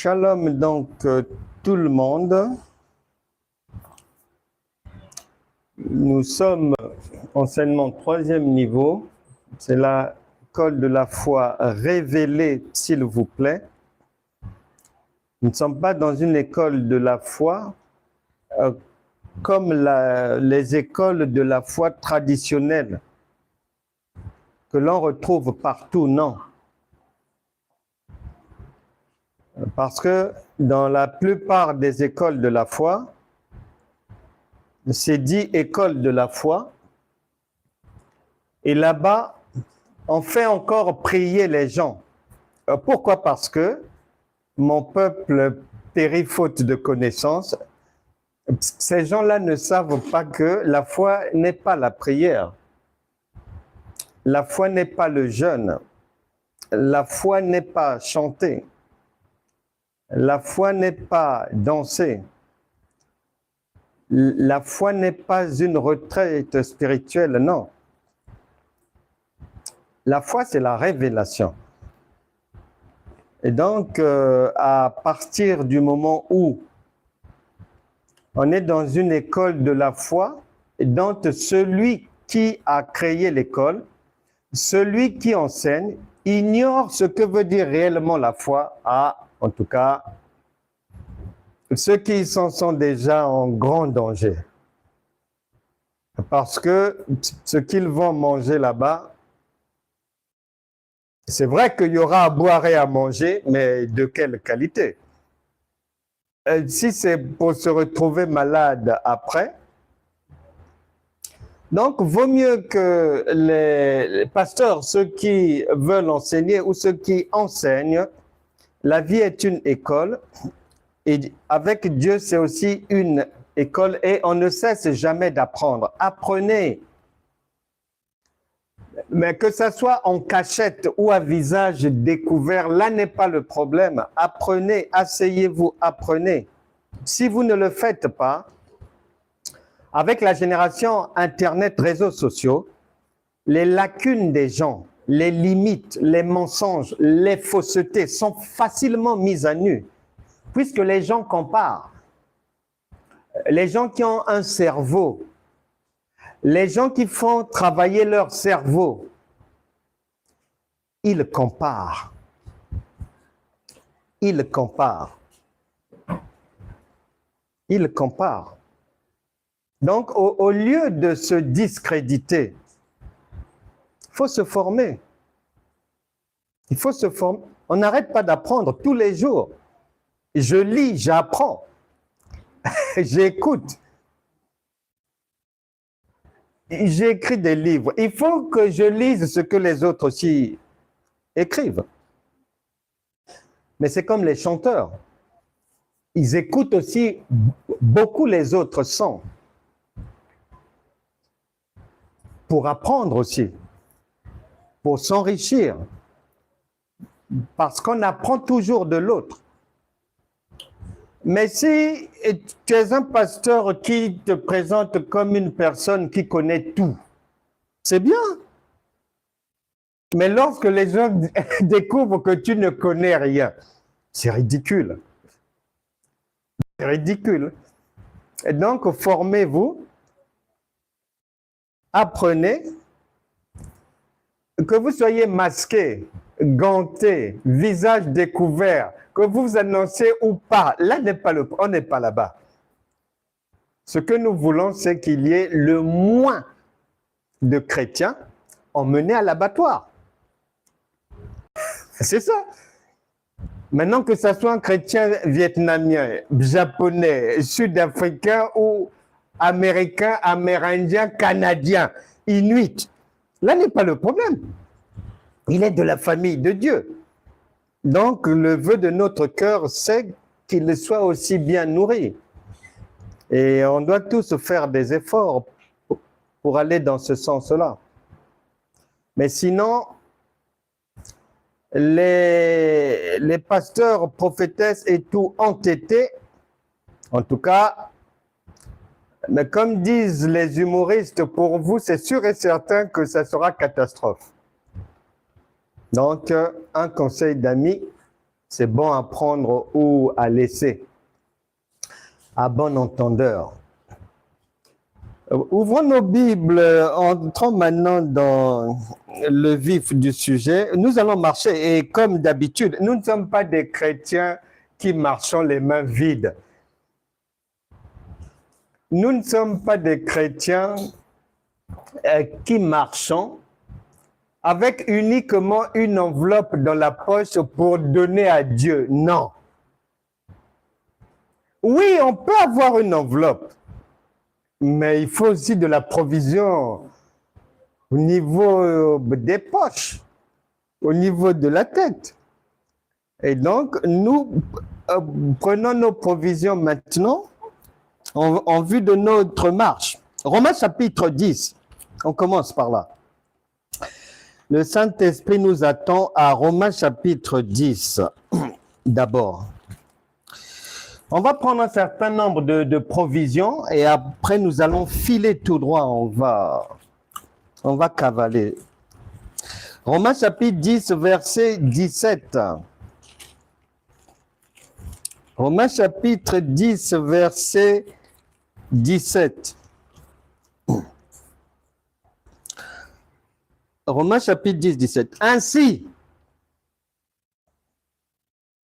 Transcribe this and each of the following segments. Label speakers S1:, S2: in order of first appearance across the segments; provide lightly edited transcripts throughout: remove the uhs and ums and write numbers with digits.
S1: Shalom donc tout le monde. Nous sommes enseignement 3e niveau. C'est l'école de la foi révélée, s'il vous plaît. Nous ne sommes pas dans une école de la foi comme les écoles de la foi traditionnelles que l'on retrouve partout, non. Parce que dans la plupart des écoles de la foi, c'est dit école de la foi, et là-bas, on fait encore prier les gens. Pourquoi? Parce que mon peuple périt faute de connaissances. Ces gens-là ne savent pas que la foi n'est pas la prière. La foi n'est pas le jeûne. La foi n'est pas chanter. La foi n'est pas danser. La foi n'est pas une retraite spirituelle, non. La foi, c'est la révélation. Et donc, à partir du moment où on est dans une école de la foi, donc celui qui a créé l'école, celui qui enseigne, ignore ce que veut dire réellement la foi. En tout cas, ceux qui s'en sont déjà en grand danger. Parce que ce qu'ils vont manger là-bas, c'est vrai qu'il y aura à boire et à manger, mais de quelle qualité? Si c'est pour se retrouver malade après, donc vaut mieux que les pasteurs, ceux qui veulent enseigner ou ceux qui enseignent, la vie est une école. Et avec Dieu, c'est aussi une école et on ne cesse jamais d'apprendre. Apprenez. Mais que ce soit en cachette ou à visage découvert, là n'est pas le problème. Apprenez, asseyez-vous, apprenez. Si vous ne le faites pas, avec la génération Internet, réseaux sociaux, les lacunes des gens, les limites, les mensonges, les faussetés sont facilement mises à nu. Puisque les gens comparent, les gens qui ont un cerveau, les gens qui font travailler leur cerveau, ils comparent. Ils comparent. Ils comparent. Donc, au lieu de se discréditer, il faut se former. Il faut se former. On n'arrête pas d'apprendre tous les jours. Je lis, j'apprends, j'écoute, j'écris des livres. Il faut que je lise ce que les autres aussi écrivent. Mais c'est comme les chanteurs. Ils écoutent aussi beaucoup les autres sons pour apprendre aussi, pour s'enrichir, parce qu'on apprend toujours de l'autre. Mais si tu es un pasteur qui te présente comme une personne qui connaît tout, c'est bien. Mais lorsque les gens découvrent que tu ne connais rien, c'est ridicule. C'est ridicule. Et donc, formez-vous, apprenez, que vous soyez masqué, ganté, visage découvert, que vous vous annoncez ou pas, là on n'est pas là-bas. Ce que nous voulons, c'est qu'il y ait le moins de chrétiens emmenés à l'abattoir. C'est ça. Maintenant que ce soit un chrétien vietnamien, japonais, sud-africain ou américain, amérindien, canadien, inuit, là n'est pas le problème. Il est de la famille de Dieu. Donc, le vœu de notre cœur, c'est qu'il soit aussi bien nourri. Et on doit tous faire des efforts pour aller dans ce sens-là. Mais sinon, les pasteurs, prophétesses et tout entêtés, en tout cas, mais comme disent les humoristes, pour vous, c'est sûr et certain que ça sera catastrophe. Donc, un conseil d'amis, C'est bon à prendre ou à laisser, à bon entendeur. Ouvrons nos Bibles, entrons maintenant dans le vif du sujet. Nous allons marcher et comme d'habitude, nous ne sommes pas des chrétiens qui marchons les mains vides. Nous ne sommes pas des chrétiens qui marchons avec uniquement une enveloppe dans la poche pour donner à Dieu. Non. Oui, on peut avoir une enveloppe, mais il faut aussi de la provision au niveau des poches, au niveau de la tête. Et donc, nous prenons nos provisions maintenant en vue de notre marche. Romains chapitre 10, on commence par là. Le Saint-Esprit nous attend à Romains chapitre 10, d'abord. On va prendre un certain nombre de provisions et après nous allons filer tout droit, on va cavaler. Romains chapitre 10, verset 17. Romains chapitre 10, verset 17. Romains chapitre 10, 17. Ainsi,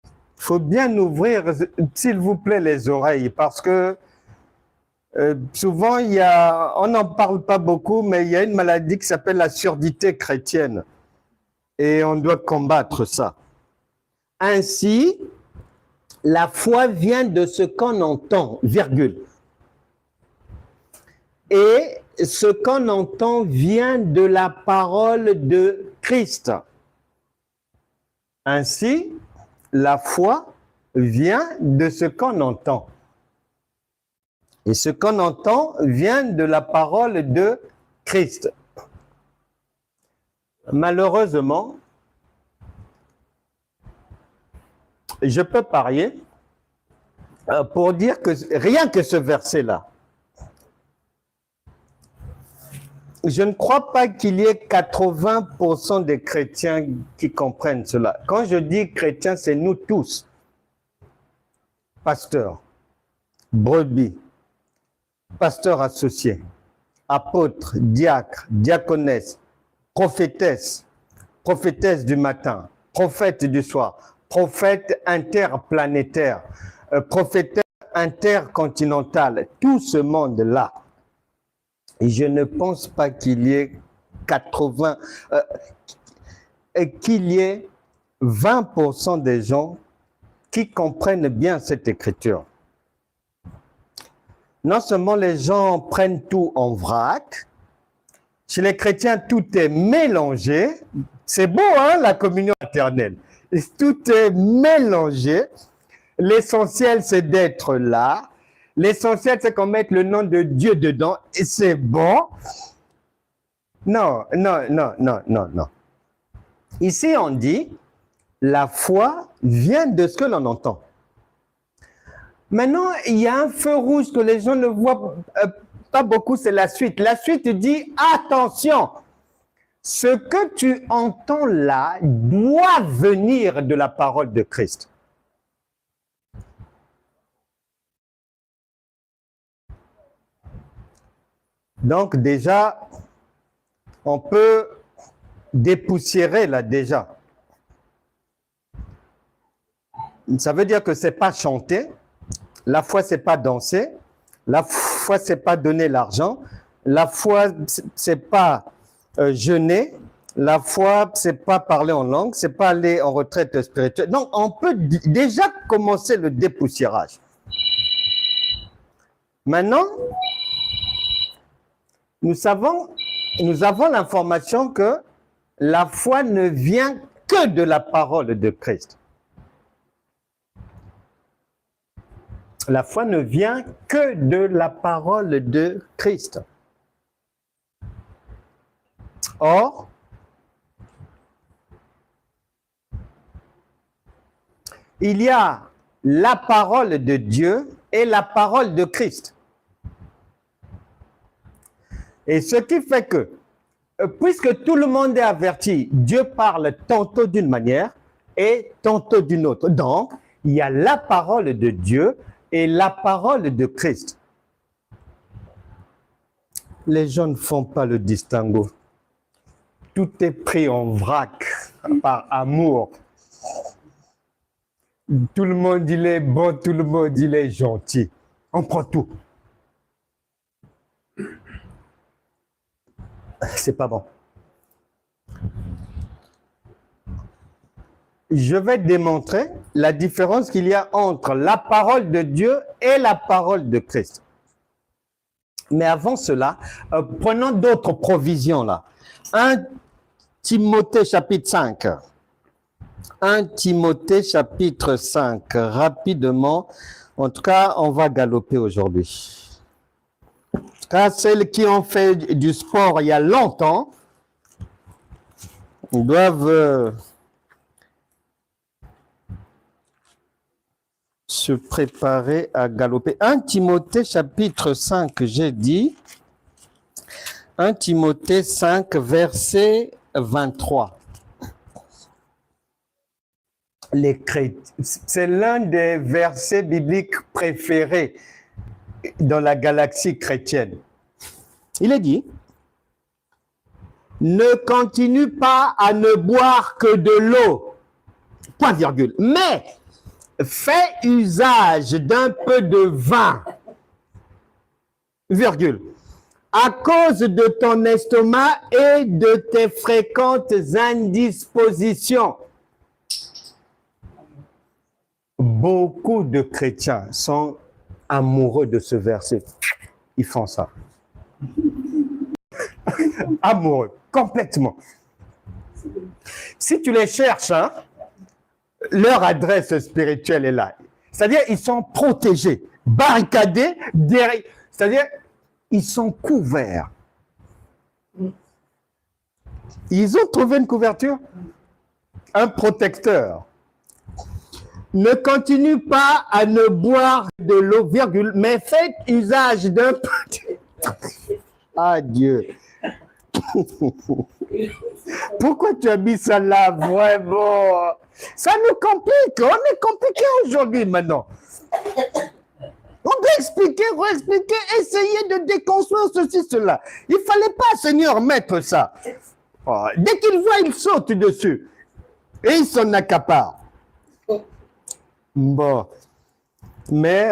S1: il faut bien ouvrir, s'il vous plaît, les oreilles, parce que souvent, on n'en parle pas beaucoup, mais il y a une maladie qui s'appelle la surdité chrétienne. Et on doit combattre ça. Ainsi, la foi vient de ce qu'on entend, virgule. Et ce qu'on entend vient de la parole de Christ. Ainsi, la foi vient de ce qu'on entend. Et ce qu'on entend vient de la parole de Christ. Malheureusement, je peux parier pour dire que rien que ce verset-là, je ne crois pas qu'il y ait 80% des chrétiens qui comprennent cela. Quand je dis chrétiens, c'est nous tous. Pasteurs, brebis, pasteurs associés, apôtres, diacres, diaconesses, prophétesses, prophétesses du matin, prophètes du soir, prophètes interplanétaires, prophétesses intercontinentales, tout ce monde-là. Et je ne pense pas qu'il y ait 20% des gens qui comprennent bien cette écriture. Non seulement les gens prennent tout en vrac, chez les chrétiens tout est mélangé. C'est beau, hein, la communion éternelle. Tout est mélangé. L'essentiel, c'est d'être là. L'essentiel, c'est qu'on mette le nom de Dieu dedans et c'est bon. Non. Ici, on dit, la foi vient de ce que l'on entend. Maintenant, il y a un feu rouge que les gens ne voient pas beaucoup, c'est la suite. La suite dit, attention, ce que tu entends là doit venir de la parole de Christ. Donc déjà, on peut dépoussiérer là déjà. Ça veut dire que ce n'est pas chanter, la foi ce n'est pas danser, la foi ce n'est pas donner l'argent, la foi ce n'est pas jeûner, la foi ce n'est pas parler en langue, ce n'est pas aller en retraite spirituelle. Donc on peut déjà commencer le dépoussiérage. Maintenant, nous avons l'information que la foi ne vient que de la parole de Christ. La foi ne vient que de la parole de Christ. Or, il y a la parole de Dieu et la parole de Christ. Et ce qui fait que, puisque tout le monde est averti, Dieu parle tantôt d'une manière, et tantôt d'une autre. Donc, il y a la parole de Dieu et la parole de Christ. Les gens ne font pas le distinguo. Tout est pris en vrac par amour. Tout le monde, il est bon, tout le monde, il est gentil. On prend tout. C'est pas bon. Je vais démontrer la différence qu'il y a entre la parole de Dieu et la parole de Christ. Mais avant cela, prenons d'autres provisions là. 1 Timothée chapitre 5. 1 Timothée chapitre 5. Rapidement. En tout cas, on va galoper aujourd'hui. En tout cas, celles qui ont fait du sport il y a longtemps doivent se préparer à galoper. 1 Timothée chapitre 5, j'ai dit. 1 Timothée 5, verset 23. C'est l'un des versets bibliques préférés dans la galaxie chrétienne. Il est dit, ne continue pas à ne boire que de l'eau, point virgule, mais fais usage d'un peu de vin, virgule, à cause de ton estomac et de tes fréquentes indispositions. Beaucoup de chrétiens sont amoureux de ce verset. Ils font ça. Amoureux, complètement. Si tu les cherches, hein, leur adresse spirituelle est là. C'est-à-dire, ils sont protégés, barricadés, derrière. C'est-à-dire, ils sont couverts. Ils ont trouvé une couverture, un protecteur. Ne continue pas à ne boire de l'eau, virgule, mais faites usage d'un petit... Ah Dieu. Pourquoi tu as mis ça là, vraiment? Ça nous complique. On est compliqué aujourd'hui maintenant. On doit expliquer, réexpliquer, essayer de déconstruire ceci, cela. Il ne fallait pas, Seigneur, mettre ça. Oh, dès qu'il voit, il saute dessus. Et il s'en accapare. Bon. Mais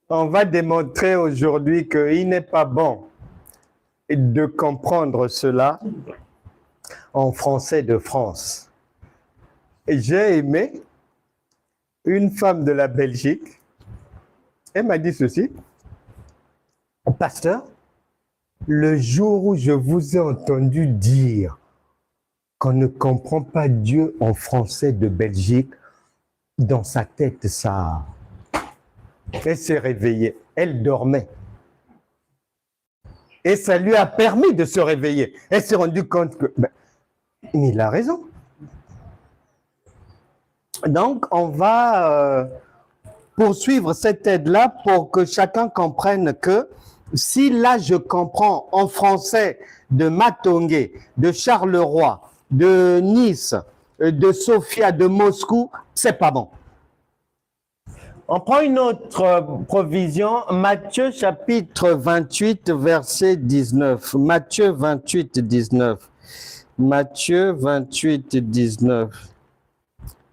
S1: on va démontrer aujourd'hui qu'il n'est pas bon de comprendre cela en français de France. J'ai aimé une femme de la Belgique. Elle m'a dit ceci. Pasteur, le jour où je vous ai entendu dire qu'on ne comprend pas Dieu en français de Belgique, dans sa tête, ça... Elle s'est réveillée. Elle dormait. Et ça lui a permis de se réveiller. Elle s'est rendue compte que... Ben, il a raison. Donc, on va poursuivre cette aide-là pour que chacun comprenne que si là, je comprends en français de Matongué, de Charleroi, de Nice, de Sofia, de Moscou, c'est pas bon. On prend une autre provision, Matthieu chapitre 28, verset 19. Matthieu 28, 19. Matthieu 28, 19.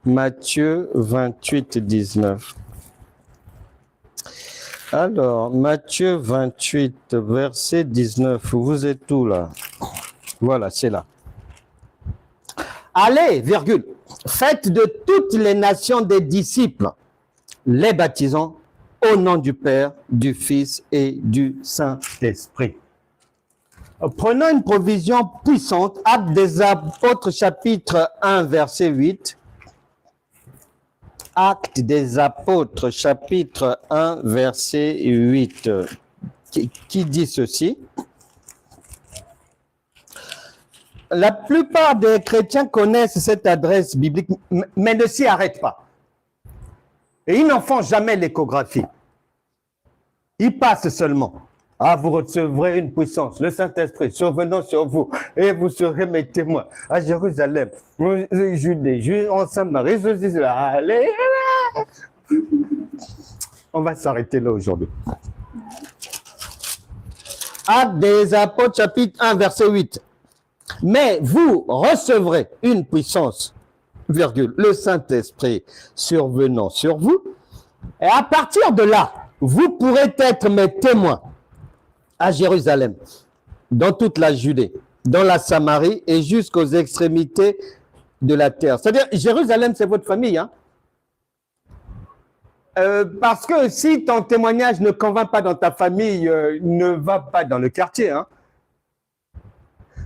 S1: Matthieu 28, 19. Alors, Matthieu 28, verset 19. Vous êtes où là? Voilà, c'est là. Allez, virgule, faites de toutes les nations des disciples, les baptisant au nom du Père, du Fils et du Saint-Esprit. Prenons une provision puissante, Actes des Apôtres, chapitre 1, verset 8. Actes des Apôtres, chapitre 1, verset 8. Qui dit ceci? La plupart des chrétiens connaissent cette adresse biblique, mais ne s'y arrêtent pas. Et ils n'en font jamais l'échographie. Ils passent seulement. Ah, vous recevrez une puissance, le Saint-Esprit survenant sur vous, et vous serez mes témoins à Jérusalem, Judée, ensemble, allez. On va s'arrêter là aujourd'hui. Actes des Apôtres, chapitre 1, verset 8. Mais vous recevrez une puissance, virgule, le Saint-Esprit survenant sur vous, et à partir de là, vous pourrez être mes témoins à Jérusalem, dans toute la Judée, dans la Samarie et jusqu'aux extrémités de la terre. C'est-à-dire, Jérusalem, c'est votre famille, hein? Parce que si ton témoignage ne convainc pas dans ta famille, ne va pas dans le quartier, hein?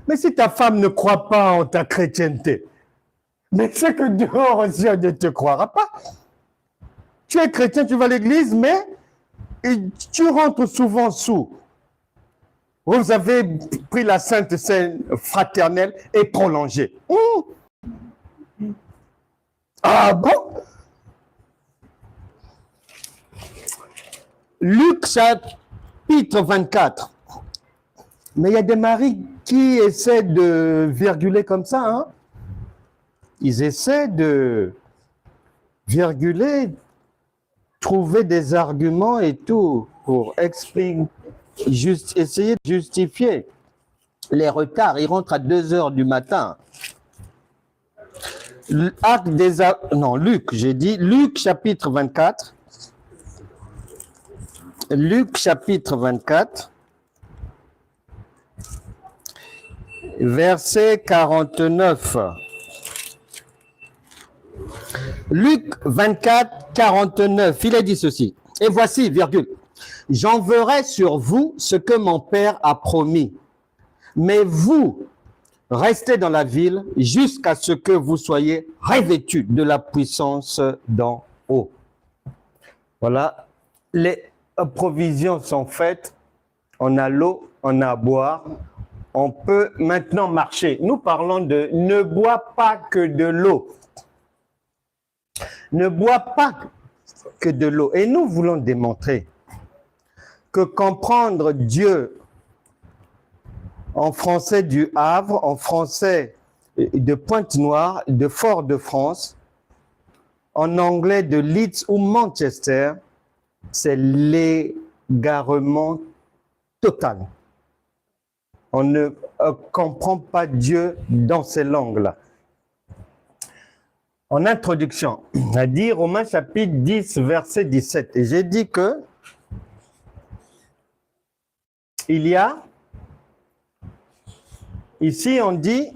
S1: Mais si ta femme ne croit pas en ta chrétienté, mais c'est que dehors aussi, on ne te croira pas. Tu es chrétien, tu vas à l'église, mais tu rentres souvent sous. Vous avez pris la Sainte Seine fraternelle et prolongée. Ah bon? Luc chapitre 24. Mais il y a des maris qui essaient de virguler comme ça, hein? Ils essaient de virguler, trouver des arguments et tout pour expliquer, essayer de justifier les retards. Ils rentrent à 2 heures du matin. Luc, j'ai dit, Luc chapitre 24. Luc chapitre 24. Verset 49. Luc 24, 49, il a dit ceci. Et voici, virgule, j'enverrai sur vous ce que mon Père a promis. Mais vous, restez dans la ville jusqu'à ce que vous soyez revêtus de la puissance d'en haut. Voilà, les provisions sont faites. On a l'eau, on a à boire. On peut maintenant marcher. Nous parlons de ne bois pas que de l'eau. Ne bois pas que de l'eau. Et nous voulons démontrer que comprendre Dieu en français du Havre, en français de Pointe-Noire, de Fort-de-France, en anglais de Leeds ou Manchester, c'est l'égarement total. On ne comprend pas Dieu dans ces langues-là. En introduction, on a dit Romains chapitre 10, verset 17. Et j'ai dit que il y a, ici on dit,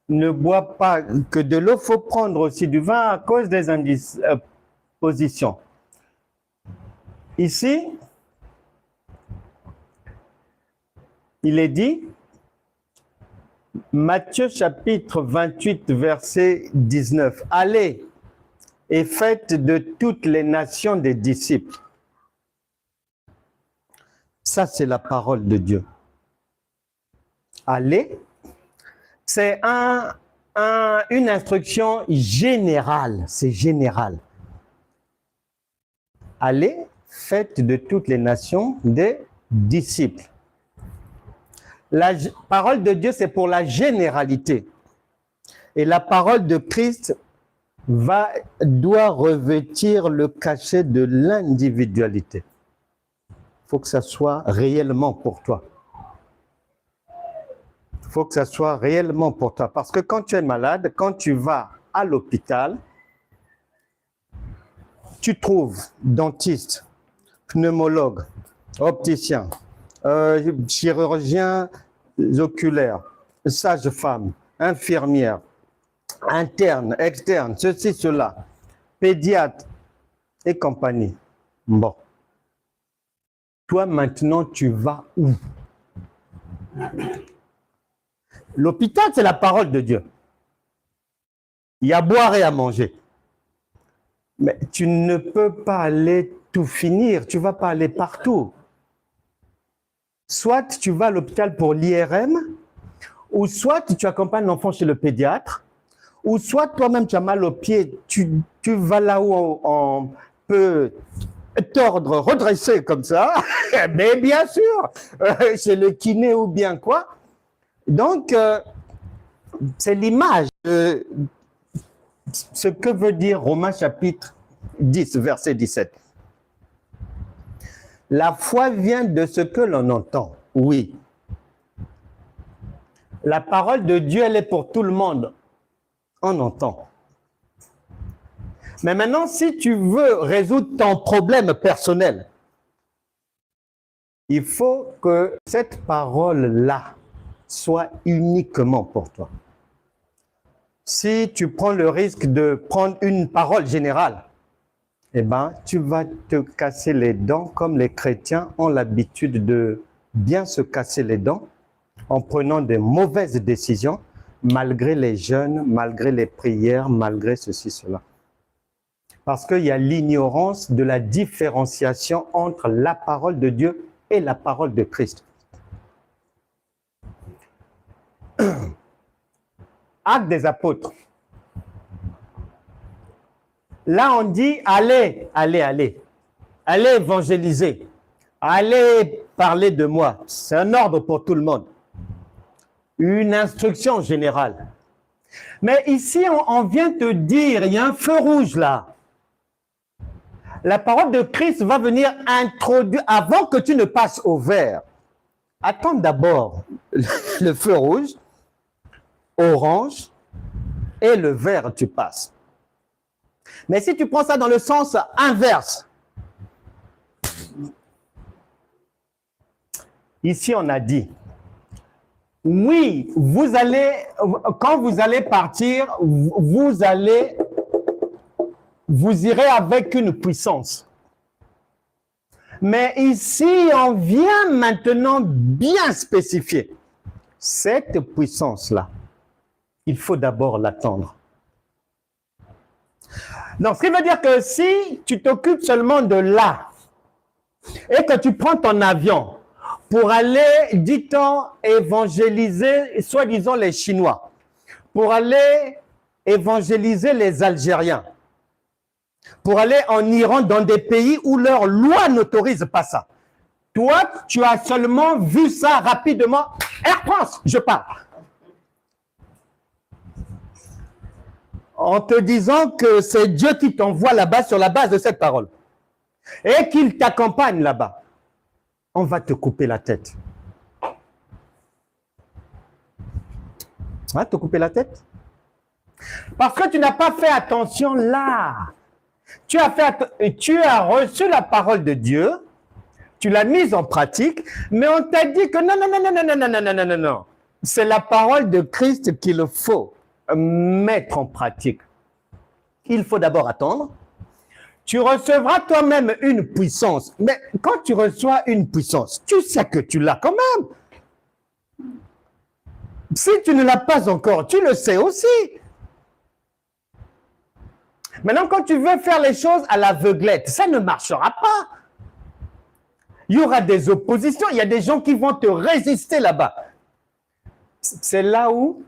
S1: ne bois pas que de l'eau, il faut prendre aussi du vin à cause des indispositions. Ici, il est dit, Matthieu chapitre 28, verset 19, « Allez et faites de toutes les nations des disciples. » Ça, c'est la parole de Dieu. Allez, c'est une instruction générale, c'est général. Allez, faites de toutes les nations des disciples. La parole de Dieu, c'est pour la généralité. Et la parole de Christ doit revêtir le cachet de l'individualité. Il faut que ça soit réellement pour toi. Il faut que ça soit réellement pour toi. Parce que quand tu es malade, quand tu vas à l'hôpital, tu trouves dentiste, pneumologue, opticien, chirurgien oculaire, sage-femme, infirmière, interne, externe, ceci, cela, pédiatre et compagnie. Bon. Toi, maintenant, tu vas où? L'hôpital, c'est la parole de Dieu. Il y a à boire et à manger. Mais tu ne peux pas aller tout finir. Tu ne vas pas aller partout. Soit tu vas à l'hôpital pour l'IRM, ou soit tu accompagnes l'enfant chez le pédiatre, ou soit toi-même tu as mal aux pieds, tu vas là où on peut tordre, redresser comme ça, mais bien sûr, c'est le kiné ou bien quoi. Donc, c'est l'image de ce que veut dire Romains chapitre 10, verset 17. La foi vient de ce que l'on entend, oui. La parole de Dieu, elle est pour tout le monde. On entend. Mais maintenant, si tu veux résoudre ton problème personnel, il faut que cette parole-là soit uniquement pour toi. Si tu prends le risque de prendre une parole générale, eh bien, tu vas te casser les dents comme les chrétiens ont l'habitude de bien se casser les dents en prenant de mauvaises décisions, malgré les jeûnes, malgré les prières, malgré ceci, cela. Parce qu'il y a l'ignorance de la différenciation entre la parole de Dieu et la parole de Christ. Actes des apôtres. Là, on dit, allez, allez, allez. Allez évangéliser. Allez parler de moi. C'est un ordre pour tout le monde. Une instruction générale. Mais ici, on vient te dire, il y a un feu rouge là. La parole de Christ va venir introduire, avant que tu ne passes au vert. Attends d'abord le feu rouge, orange, et le vert, tu passes. Mais si tu prends ça dans le sens inverse, ici on a dit, oui, vous allez, quand vous allez partir, vous irez avec une puissance. Mais ici, on vient maintenant bien spécifier. Cette puissance-là, il faut d'abord l'attendre. Donc, ce qui veut dire que si tu t'occupes seulement de là, et que tu prends ton avion pour aller, dit-on, évangéliser, soi-disant les Chinois, pour aller évangéliser les Algériens, pour aller en Iran, dans des pays où leur loi n'autorise pas ça. Toi, tu as seulement vu ça rapidement. Air France, je pars. En te disant que c'est Dieu qui t'envoie là-bas sur la base de cette parole. Et qu'il t'accompagne là-bas. On va te couper la tête. On va te couper la tête. Parce que tu n'as pas fait attention là. Tu as reçu la parole de Dieu, tu l'as mise en pratique, mais on t'a dit que non, non, non, non, non, non, non, non, non, non, non. C'est la parole de Christ qu'il faut mettre en pratique. Il faut d'abord attendre. Tu recevras toi-même une puissance. Mais quand tu reçois une puissance, tu sais que tu l'as quand même. Si tu ne l'as pas encore, tu le sais aussi. Maintenant, quand tu veux faire les choses à l'aveuglette, ça ne marchera pas. Il y aura des oppositions, il y a des gens qui vont te résister là-bas. C'est là où,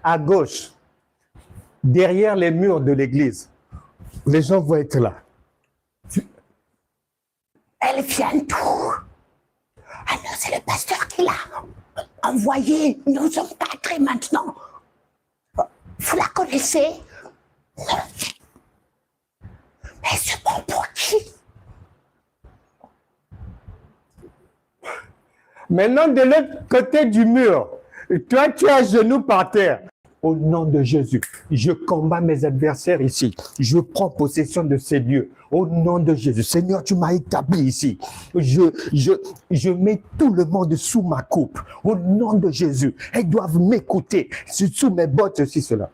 S1: à gauche, derrière les murs de l'église, les gens vont être là. Elle vient d'où? Ah non, c'est le pasteur qui l'a envoyé, nous encadrer maintenant. Vous la connaissez? Mais se prend pour qui? Maintenant, de l'autre côté du mur, toi, tu es à genoux par terre. Au nom de Jésus, je combats mes adversaires ici. Je prends possession de ces lieux. Au nom de Jésus, Seigneur, tu m'as établi ici. Je mets tout le monde sous ma coupe. Au nom de Jésus, ils doivent m'écouter. Sous mes bottes, ceci, cela.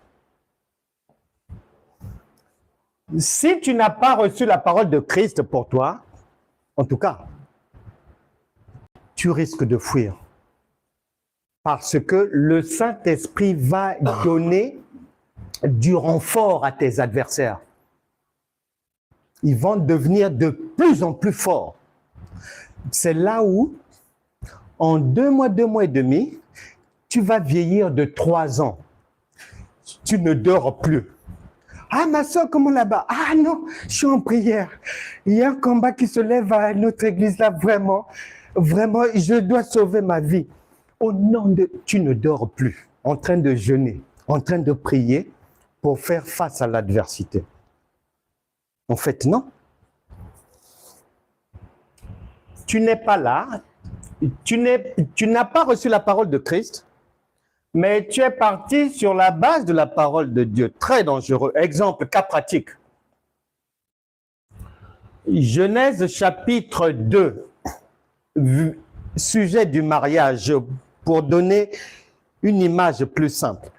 S1: Si tu n'as pas reçu la parole de Christ pour toi, en tout cas, tu risques de fuir. Parce que le Saint-Esprit va donner du renfort à tes adversaires. Ils vont devenir de plus en plus forts. C'est là où, en 2 mois et demi, tu vas vieillir de 3 ans. Tu ne dors plus. Ah, ma soeur, comment là-bas? Ah non, je suis en prière. Il y a un combat qui se lève à notre église là, vraiment. Vraiment, je dois sauver ma vie. Au nom de... Tu ne dors plus, en train de jeûner, en train de prier pour faire face à l'adversité. En fait, non. Tu n'es pas là, tu n'as pas reçu la parole de Christ, mais tu es parti sur la base de la parole de Dieu. Très dangereux. Exemple, cas pratique. Genèse chapitre 2, sujet du mariage, pour donner une image plus simple.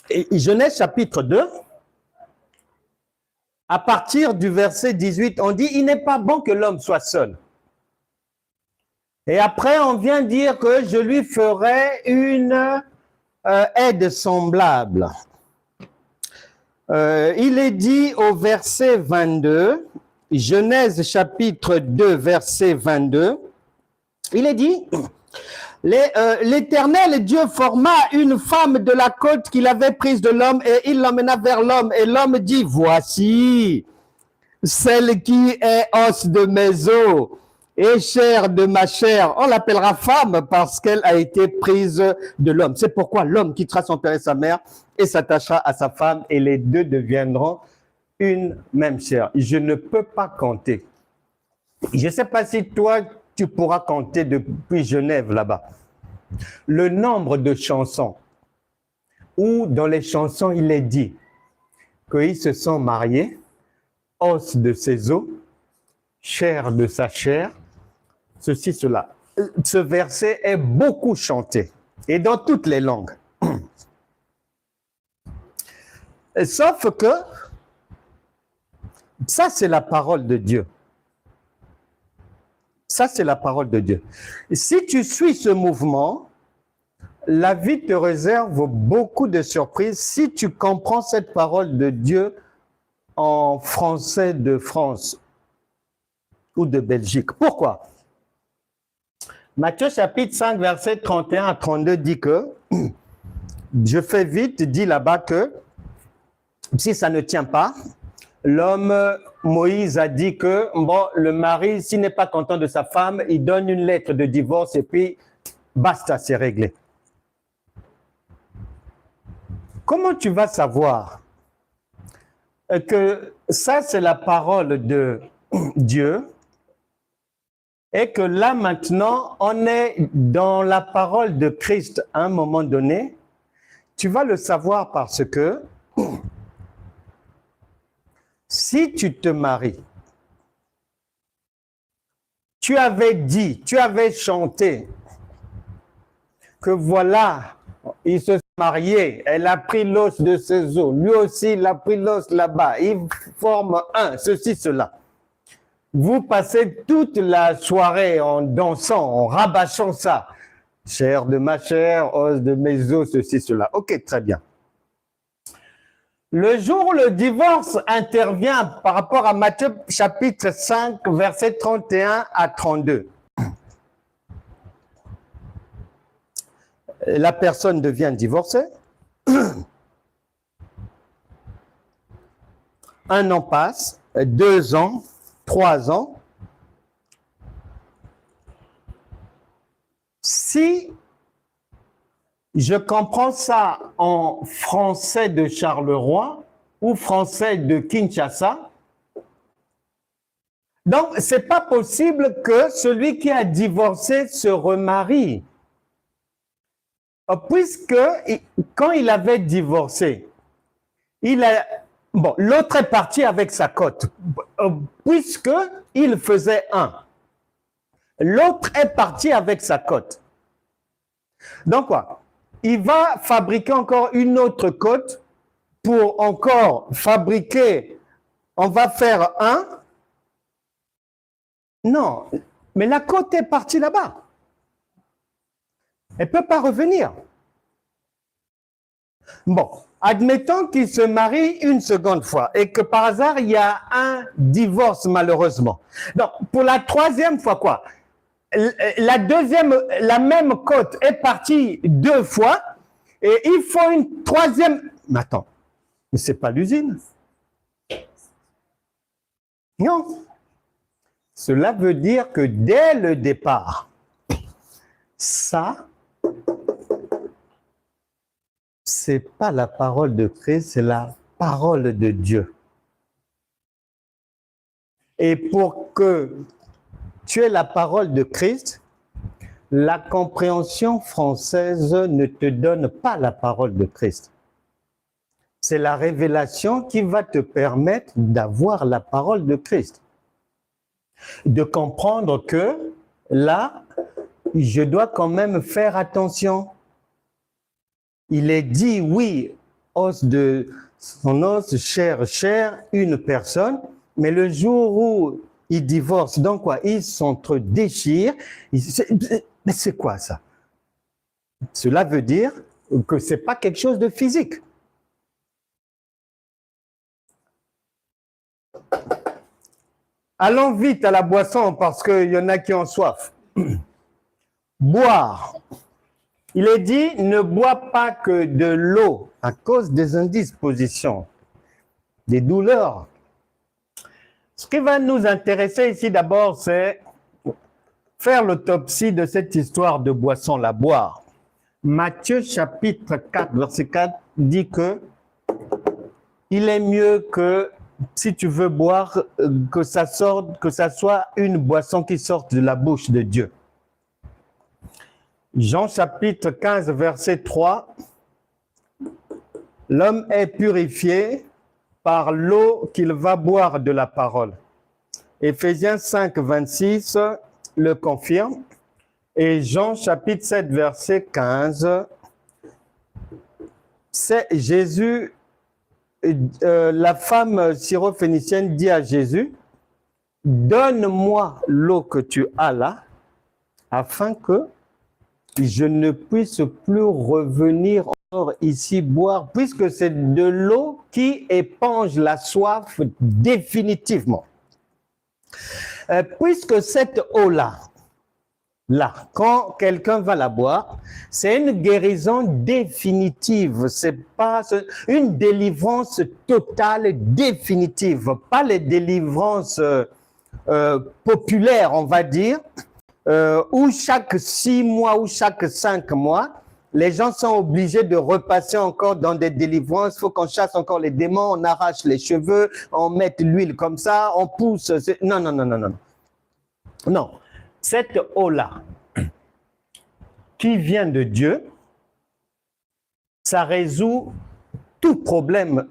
S1: Et Genèse chapitre 2, à partir du verset 18, on dit « Il n'est pas bon que l'homme soit seul ». Et après, on vient dire que je lui ferai une aide semblable. Il est dit au verset 22, Genèse chapitre 2, verset 22, il est dit, l'Éternel Dieu forma une femme de la côte qu'il avait prise de l'homme et il l'emmena vers l'homme. Et l'homme dit, voici celle qui est os de mes os et chair de ma chair. On l'appellera femme parce qu'elle a été prise de l'homme. C'est pourquoi l'homme quittera son père et sa mère et s'attachera à sa femme et les deux deviendront une même chair. Je ne peux pas compter. Je ne sais pas si toi, tu pourras compter depuis Genève là-bas. Le nombre de chansons où dans les chansons, il est dit qu'ils se sont mariés, os de ses os, chair de sa chair, ceci, cela. Ce verset est beaucoup chanté et dans toutes les langues. Sauf que ça, c'est la parole de Dieu. Ça, c'est la parole de Dieu. Si tu suis ce mouvement, la vie te réserve beaucoup de surprises si tu comprends cette parole de Dieu en français de France ou de Belgique. Pourquoi? Matthieu chapitre 5, verset 31 à 32 dit que, je fais vite, dit là-bas que si ça ne tient pas, l'homme, Moïse a dit que bon, le mari, s'il n'est pas content de sa femme, il donne une lettre de divorce et puis basta, c'est réglé. Comment tu vas savoir que ça, c'est la parole de Dieu et que là, maintenant, on est dans la parole de Christ à un moment donné? Tu vas le savoir parce que si tu te maries, tu avais dit, tu avais chanté que voilà, ils se sont mariés, elle a pris l'os de ses os, lui aussi il a pris l'os là-bas, ils forment un, ceci, cela. Vous passez toute la soirée en dansant, en rabâchant ça. Chair de ma chair, os de mes os, ceci, cela. Ok, très bien. Le jour où le divorce intervient par rapport à Matthieu chapitre 5, verset 31 à 32. La personne devient divorcée. 1 an passe, 2 ans, 3 ans. Si je comprends ça en français de Charleroi ou français de Kinshasa, donc c'est pas possible que celui qui a divorcé se remarie. Puisque quand il avait divorcé, l'autre est parti avec sa cote, puisque il faisait un. L'autre est parti avec sa cote. Donc quoi? Il va fabriquer encore une autre cote pour encore fabriquer, on va faire un. Non, mais la cote est partie là-bas. Elle ne peut pas revenir. Bon, admettons qu'il se marie une seconde fois et que par hasard, il y a un divorce malheureusement. Donc, pour la troisième fois, quoi? La même cote est partie 2 fois et il faut une troisième. Mais attends, Mais ce n'est pas l'usine. Non. Cela veut dire que dès le départ, ça, ce n'est pas la parole de Christ, c'est la parole de Dieu. Et pour que tu aies la parole de Christ, la compréhension française ne te donne pas la parole de Christ. C'est la révélation qui va te permettre d'avoir la parole de Christ. De comprendre que là, je dois quand même faire attention. Il est dit, oui, os de son os, chair, une personne, mais le jour où ils divorcent, donc quoi, ils s'entre-déchirent, mais c'est quoi ça? Cela veut dire que ce n'est pas quelque chose de physique. Allons vite à la boisson parce qu'il y en a qui ont soif. Boire. Il est dit, ne bois pas que de l'eau à cause des indispositions, des douleurs. Ce qui va nous intéresser ici d'abord, c'est faire l'autopsie de cette histoire de boisson, la boire. Matthieu chapitre 4, verset 4 dit que il est mieux que si tu veux boire, que ça soit une boisson qui sorte de la bouche de Dieu. Jean chapitre 15, verset 3, l'homme est purifié par l'eau qu'il va boire de la parole. Éphésiens 5, 26 le confirme. Et Jean chapitre 7, verset 15, c'est Jésus, la femme syrophénicienne dit à Jésus, donne-moi l'eau que tu as là, afin que je ne puisse plus revenir encore ici boire, puisque c'est de l'eau qui éponge la soif définitivement. Puisque cette eau-là, quand quelqu'un va la boire, c'est une guérison définitive, c'est pas une délivrance totale définitive, pas les délivrances populaires, on va dire, où chaque 6 mois ou chaque 5 mois, les gens sont obligés de repasser encore dans des délivrances. Il faut qu'on chasse encore les démons, on arrache les cheveux, on met l'huile comme ça, on pousse. Non, non, non, non, non. Non. Cette eau-là, qui vient de Dieu, ça résout tout problème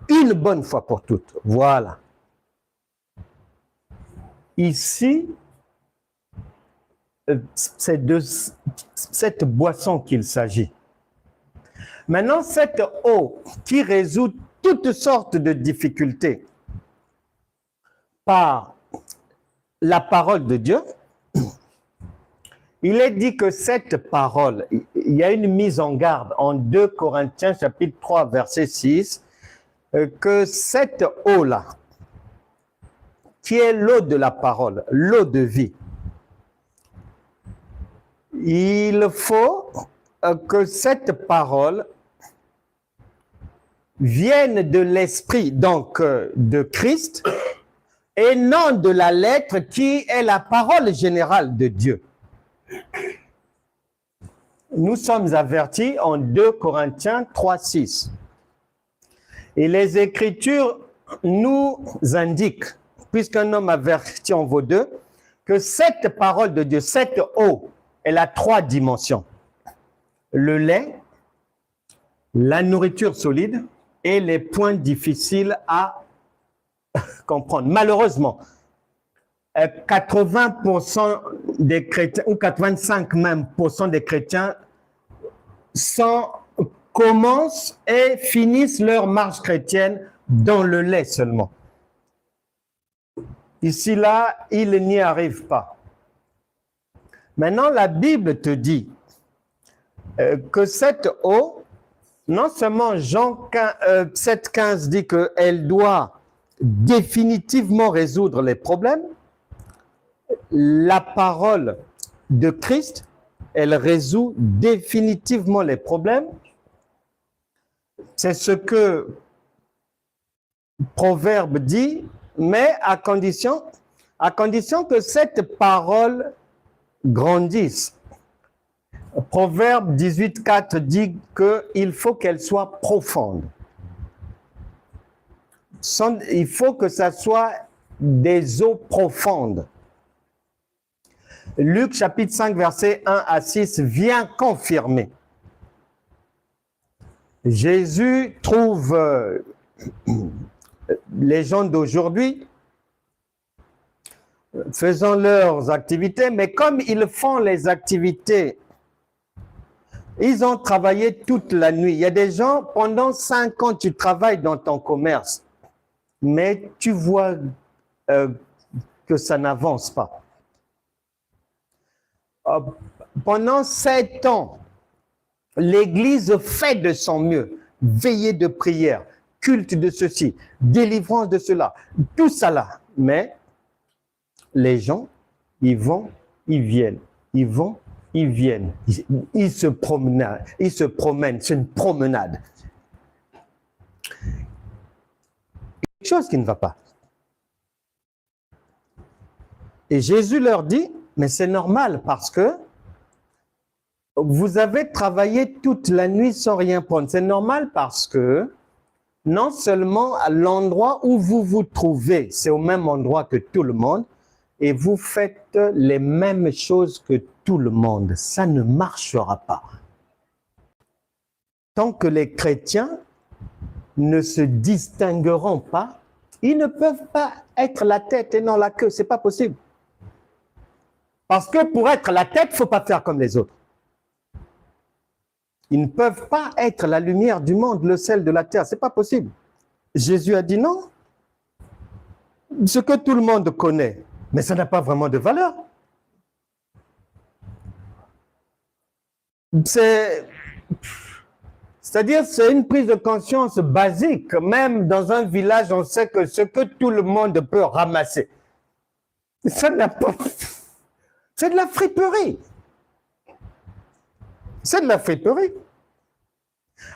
S1: une bonne fois pour toutes. Voilà. Ici, c'est de cette boisson qu'il s'agit. Maintenant, cette eau qui résout toutes sortes de difficultés par la parole de Dieu, il est dit que cette parole, il y a une mise en garde en 2 Corinthiens chapitre 3 verset 6, que cette eau-là, qui est l'eau de la parole, l'eau de vie, il faut que cette parole vienne de l'esprit, donc de Christ, et non de la lettre qui est la parole générale de Dieu. Nous sommes avertis en 2 Corinthiens 3, 6. Et les Écritures nous indiquent, puisqu'un homme averti en vaut 2, que cette parole de Dieu, cette eau, elle a 3 dimensions. Le lait, la nourriture solide et les points difficiles à comprendre. Malheureusement, 80% des chrétiens, ou 85 même % des chrétiens commencent et finissent leur marche chrétienne dans le lait seulement. Ici, là, ils n'y arrivent pas. Maintenant, la Bible te dit que cette eau, non seulement Jean 7,15 dit qu'elle doit définitivement résoudre les problèmes, la parole de Christ, elle résout définitivement les problèmes. C'est ce que Proverbe dit, mais à condition que cette parole grandisse. Proverbe 18,4 dit qu'il faut qu'elle soit profonde. Il faut que ça soit des eaux profondes. Luc chapitre 5, versets 1 à 6 vient confirmer. Jésus trouve les gens d'aujourd'hui faisant leurs activités, mais comme ils font les activités, ils ont travaillé toute la nuit. Il y a des gens, pendant 5 ans, tu travailles dans ton commerce, mais tu vois que ça n'avance pas. Pendant 7 ans, l'Église fait de son mieux, veillée de prière, culte de ceci, délivrance de cela, tout ça là. Mais les gens, ils vont, ils viennent, ils vont, ils viennent, ils se promènent, c'est une promenade. Quelque chose qui ne va pas. Et Jésus leur dit, mais c'est normal parce que vous avez travaillé toute la nuit sans rien prendre. C'est normal parce que non seulement à l'endroit où vous vous trouvez, c'est au même endroit que tout le monde, et vous faites les mêmes choses que tout le monde. Ça ne marchera pas. Tant que les chrétiens ne se distingueront pas, ils ne peuvent pas être la tête et non la queue. Ce n'est pas possible. Parce que pour être la tête, il ne faut pas faire comme les autres. Ils ne peuvent pas être la lumière du monde, le sel de la terre. Ce n'est pas possible. Jésus a dit non. Ce que tout le monde connaît, mais ça n'a pas vraiment de valeur. C'est-à-dire, c'est une prise de conscience basique. Même dans un village, on sait que ce que tout le monde peut ramasser, ça n'a pas... C'est de la friperie. C'est de la friperie.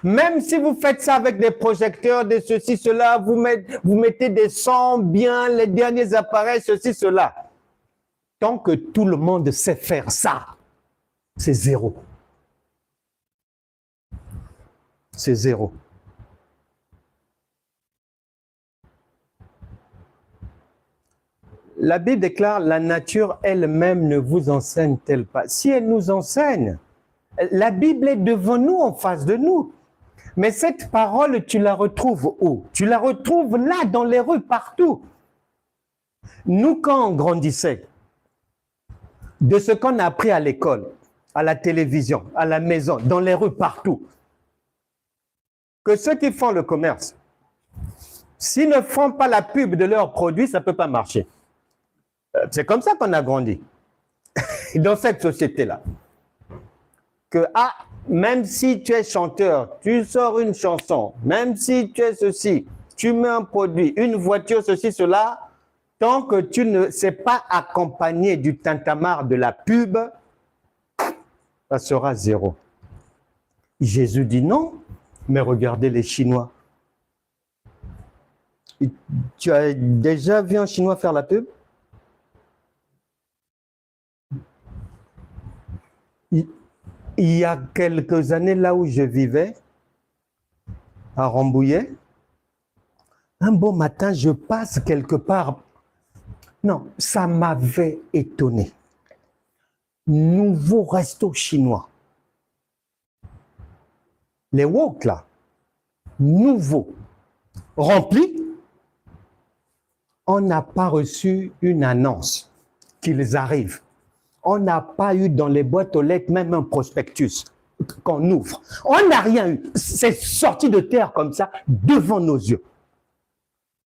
S1: Même si vous faites ça avec des projecteurs, de ceci, cela, vous mettez des sons bien, les derniers appareils, ceci, cela. Tant que tout le monde sait faire ça, c'est zéro. C'est zéro. La Bible déclare, la nature elle-même ne vous enseigne-t-elle pas? Si elle nous enseigne, la Bible est devant nous, en face de nous. Mais cette parole, tu la retrouves où? Tu la retrouves là, dans les rues, partout. Nous, quand on grandissait, de ce qu'on a appris à l'école, à la télévision, à la maison, dans les rues, partout, que ceux qui font le commerce, s'ils ne font pas la pub de leurs produits, ça ne peut pas marcher. C'est comme ça qu'on a grandi, dans cette société-là. Que, même si tu es chanteur, tu sors une chanson, même si tu es ceci, tu mets un produit, une voiture, ceci, cela, tant que tu ne sais pas accompagner du tintamarre de la pub, ça sera zéro. Jésus dit non, mais regardez les Chinois. Tu as déjà vu un Chinois faire la pub? Il y a quelques années, là où je vivais, à Rambouillet, un beau matin, je passe quelque part. Non, ça m'avait étonné. Nouveau resto chinois. Les wok, là, nouveau, rempli. On n'a pas reçu une annonce qu'ils arrivent. On n'a pas eu dans les boîtes aux lettres même un prospectus qu'on ouvre. On n'a rien eu. C'est sorti de terre comme ça, devant nos yeux.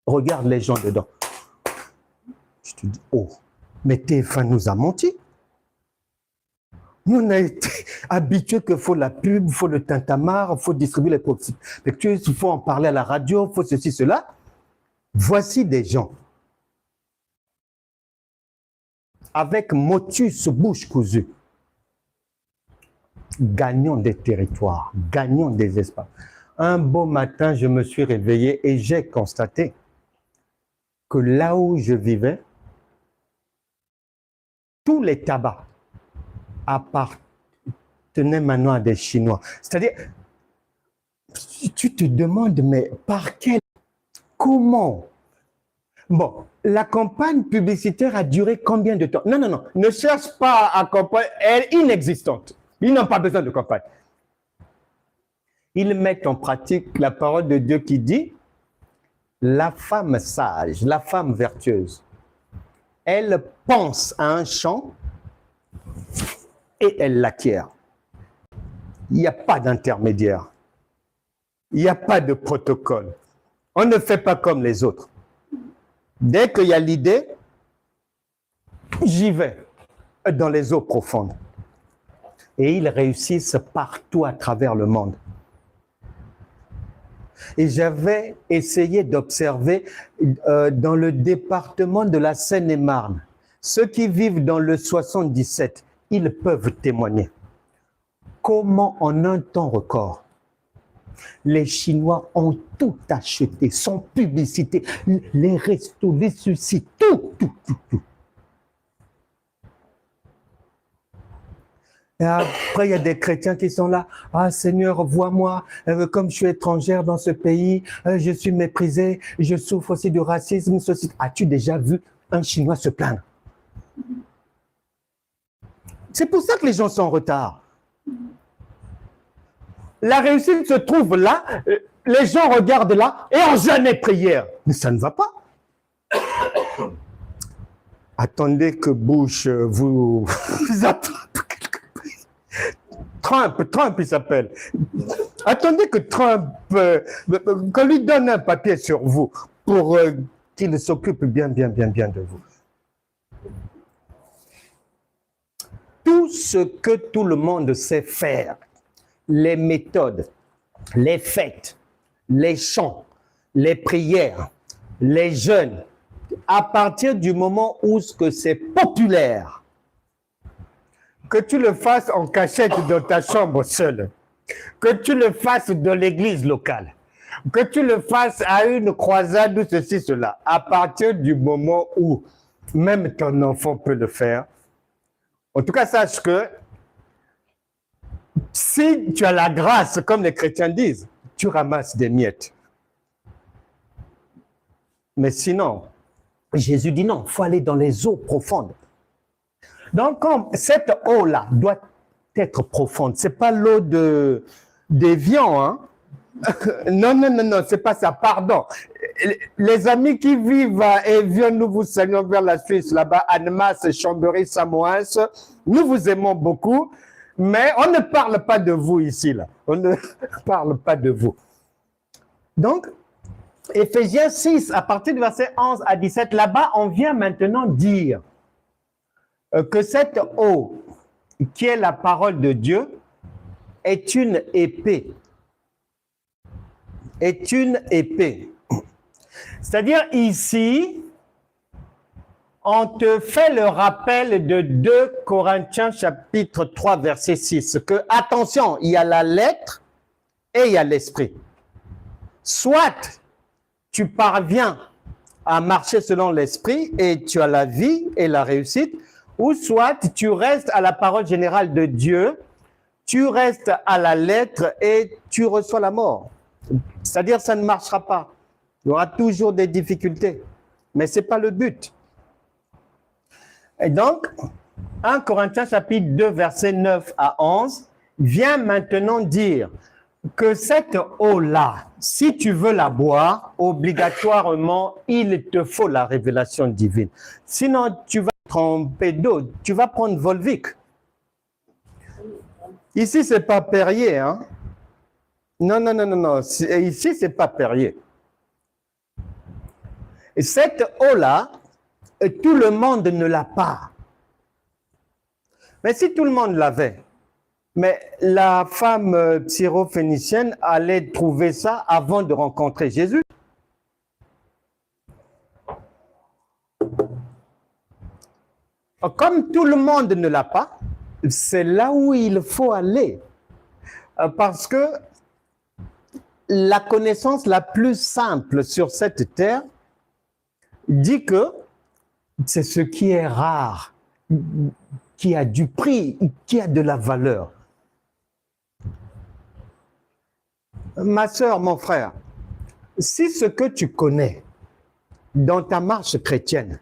S1: Regarde les gens dedans. Je te dis, oh, mais TF1 nous a menti. Nous, on a été habitués qu'il faut la pub, il faut le tintamarre, il faut distribuer les prospectus, il faut en parler à la radio, il faut ceci, cela. Voici des gens avec motus, bouche cousue, gagnons des territoires, gagnons des espaces. Un beau matin, je me suis réveillé et j'ai constaté que là où je vivais, tous les tabacs appartenaient maintenant à des Chinois. C'est-à-dire, tu te demandes, mais par quel, comment? Bon, la campagne publicitaire a duré combien de temps? Non, non, non, ne cherche pas à campagne, elle est inexistante. Ils n'ont pas besoin de campagne. Ils mettent en pratique la parole de Dieu qui dit, la femme sage, la femme vertueuse, elle pense à un champ et elle l'acquiert. Il n'y a pas d'intermédiaire. Il n'y a pas de protocole. On ne fait pas comme les autres. Dès qu'il y a l'idée, j'y vais dans les eaux profondes. Et ils réussissent partout à travers le monde. Et j'avais essayé d'observer dans le département de la Seine-et-Marne, ceux qui vivent dans le 77, ils peuvent témoigner. Comment en un temps record, les Chinois ont tout acheté, sans publicité, les restos, les soucis, tout. Et après, il y a des chrétiens qui sont là. Ah Seigneur, vois-moi, comme je suis étrangère dans ce pays, je suis méprisée, je souffre aussi du racisme. Ceci. As-tu déjà vu un Chinois se plaindre? C'est pour ça que les gens sont en retard. La réussite se trouve là, les gens regardent là et en jeûne et prière. Mais ça ne va pas. Attendez que Bush vous attrape. Trump, il s'appelle. Attendez que Trump, qu'on lui donne un papier sur vous pour qu'il s'occupe bien de vous. Tout ce que tout le monde sait faire, les méthodes, les fêtes, les chants, les prières, les jeûnes, à partir du moment où c'est populaire, que tu le fasses en cachette dans ta chambre seule, que tu le fasses dans l'église locale, que tu le fasses à une croisade ou ceci, cela, à partir du moment où même ton enfant peut le faire, en tout cas, sache que si tu as la grâce, comme les chrétiens disent, tu ramasses des miettes. Mais sinon, Jésus dit non, il faut aller dans les eaux profondes. Donc, cette eau-là doit être profonde. Ce n'est pas l'eau d'Évian, hein? Non, c'est pas ça, pardon. Les amis qui vivent à Évian, nous vous saluons vers la Suisse, là-bas, Annemasse, Chambéry, Samoas, nous vous aimons beaucoup, mais on ne parle pas de vous ici, là. On ne parle pas de vous. Donc, Éphésiens 6, à partir du verset 11 à 17, là-bas, on vient maintenant dire que cette eau, qui est la parole de Dieu, est une épée. Est une épée. C'est-à-dire ici, on te fait le rappel de 2 Corinthiens chapitre 3 verset 6, que attention, il y a la lettre et il y a l'esprit. Soit tu parviens à marcher selon l'esprit et tu as la vie et la réussite, ou soit tu restes à la parole générale de Dieu, tu restes à la lettre et tu reçois la mort. C'est-à-dire ça ne marchera pas. Il y aura toujours des difficultés, mais ce n'est pas le but. Et donc, 1 Corinthiens chapitre 2 verset 9 à 11 vient maintenant dire que cette eau-là, si tu veux la boire, obligatoirement, il te faut la révélation divine. Sinon, tu vas te tromper d'eau, tu vas prendre Volvic. Ici, ce n'est pas Perrier, hein? Non. Ici, ce n'est pas Perrier. Et cette eau-là, tout le monde ne l'a pas. Mais si tout le monde l'avait, mais la femme syro-phénicienne allait trouver ça avant de rencontrer Jésus. Comme tout le monde ne l'a pas, c'est là où il faut aller. Parce que la connaissance la plus simple sur cette terre dit que c'est ce qui est rare, qui a du prix, qui a de la valeur. Ma sœur, mon frère, si ce que tu connais dans ta marche chrétienne,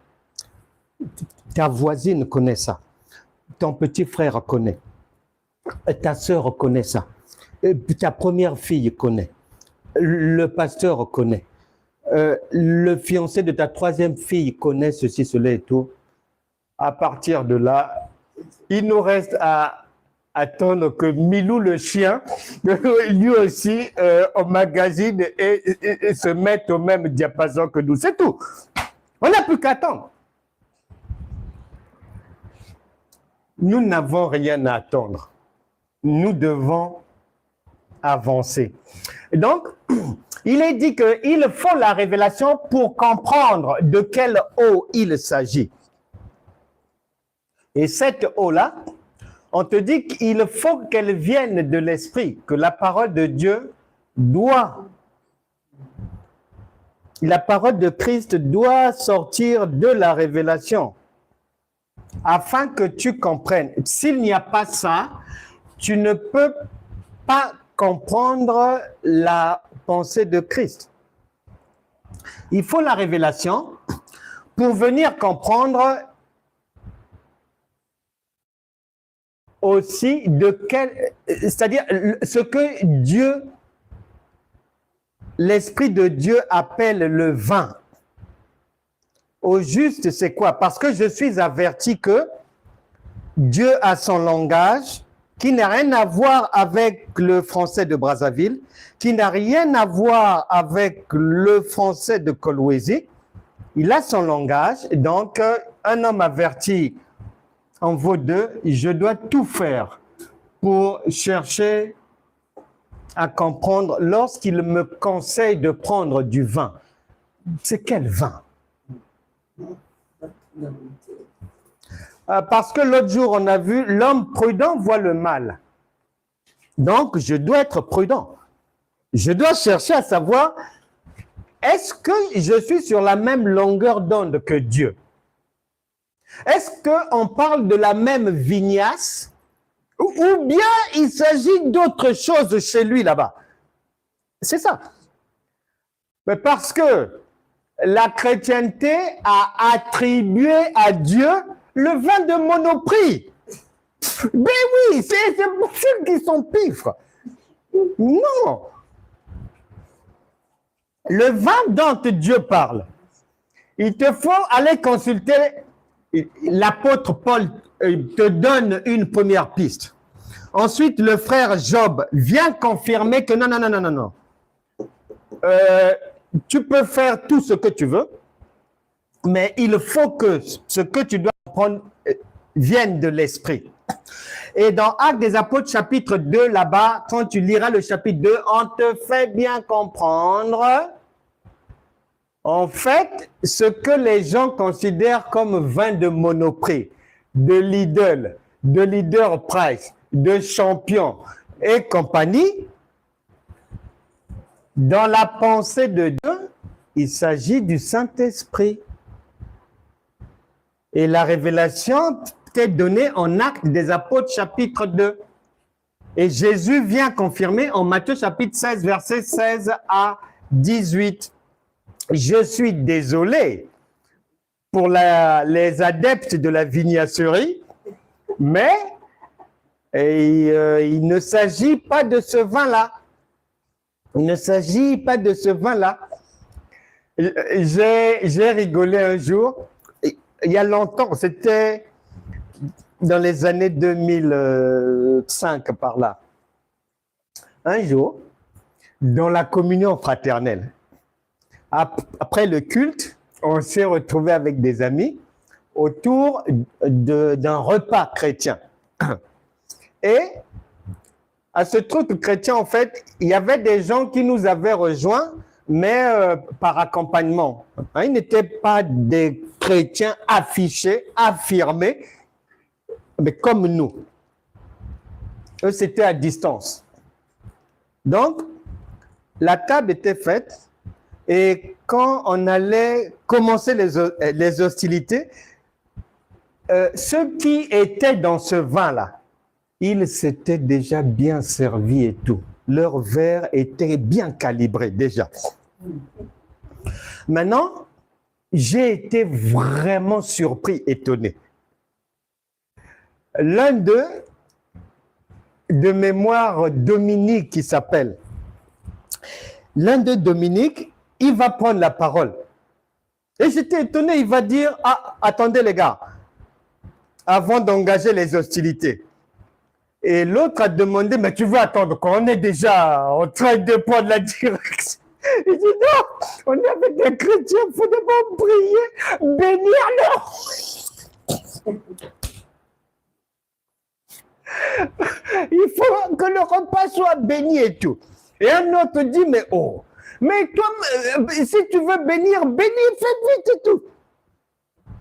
S1: ta voisine connaît ça, ton petit frère connaît, ta sœur connaît ça, ta première fille connaît, le pasteur connaît, le fiancé de ta troisième fille connaît ceci, cela et tout. À partir de là, il nous reste à attendre que Milou le chien, lui aussi, emmagasine et se mette au même diapason que nous. C'est tout. On n'a plus qu'à attendre. Nous n'avons rien à attendre. Nous devons avancer. Et donc, il est dit qu'il faut la révélation pour comprendre de quelle eau il s'agit. Et cette eau-là, on te dit qu'il faut qu'elle vienne de l'esprit, que la parole de Dieu la parole de Christ doit sortir de la révélation, afin que tu comprennes. S'il n'y a pas ça, tu ne peux pas comprendre la pensée de Christ. Il faut la révélation pour venir comprendre aussi c'est-à-dire ce que Dieu, l'Esprit de Dieu appelle le vin. Au juste, c'est quoi? Parce que je suis averti que Dieu a son langage qui n'a rien à voir avec le français de Brazzaville, qui n'a rien à voir avec le français de Kolwezi. Il a son langage, donc un homme averti en vaut deux. Je dois tout faire pour chercher à comprendre lorsqu'il me conseille de prendre du vin. C'est quel vin? Parce que l'autre jour, on a vu l'homme prudent voit le mal. Donc, je dois être prudent. Je dois chercher à savoir, est-ce que je suis sur la même longueur d'onde que Dieu? Est-ce qu'on parle de la même vignasse ou bien il s'agit d'autre chose chez lui là-bas? C'est ça. Mais parce que la chrétienté a attribué à Dieu le vin de Monoprix. Ben oui, c'est pour ceux qui sont pifres. Non. Le vin dont Dieu parle, il te faut aller consulter. L'apôtre Paul te donne une première piste. Ensuite, le frère Job vient confirmer que non. Tu peux faire tout ce que tu veux, mais il faut que ce que tu dois prendre vienne de l'esprit. Et dans Actes des Apôtres, chapitre 2, là-bas, quand tu liras le chapitre 2, on te fait bien comprendre, en fait, ce que les gens considèrent comme vin de Monoprix, de Lidl, de Leader Price, de Champion et compagnie. Dans la pensée de Dieu, il s'agit du Saint-Esprit. Et la révélation est donnée en Actes des Apôtres, chapitre 2. Et Jésus vient confirmer en Matthieu, chapitre 16, versets 16 à 18. Je suis désolé pour les adeptes de la vignasserie, mais il ne s'agit pas de ce vin-là. Il ne s'agit pas de ce vin-là. J'ai rigolé un jour, il y a longtemps, c'était dans les années 2005 par là. Un jour, dans la communion fraternelle, après le culte, on s'est retrouvé avec des amis autour d'un repas chrétien. Et à ce truc chrétien, en fait, il y avait des gens qui nous avaient rejoints, mais par accompagnement. Ils n'étaient pas des chrétiens affichés, affirmés, mais comme nous. Eux, c'était à distance. Donc, la table était faite et quand on allait commencer les hostilités, ceux qui étaient dans ce vin-là, ils s'étaient déjà bien servis et tout. Leur verre était bien calibré déjà. Maintenant, j'ai été vraiment surpris, étonné. L'un d'eux, de mémoire Dominique qui s'appelle, l'un d'eux, Dominique, il va prendre la parole. Et j'étais étonné, il va dire, ah, attendez les gars, avant d'engager les hostilités. Et l'autre a demandé, mais tu veux attendre quand on est déjà en train de prendre la direction. Il dit non, on est avec des chrétiens, il faut d'abord prier, bénir-leur. Il faut que le repas soit béni et tout. Et un autre dit, mais oh, mais toi, si tu veux bénir, bénis, fais vite et tout.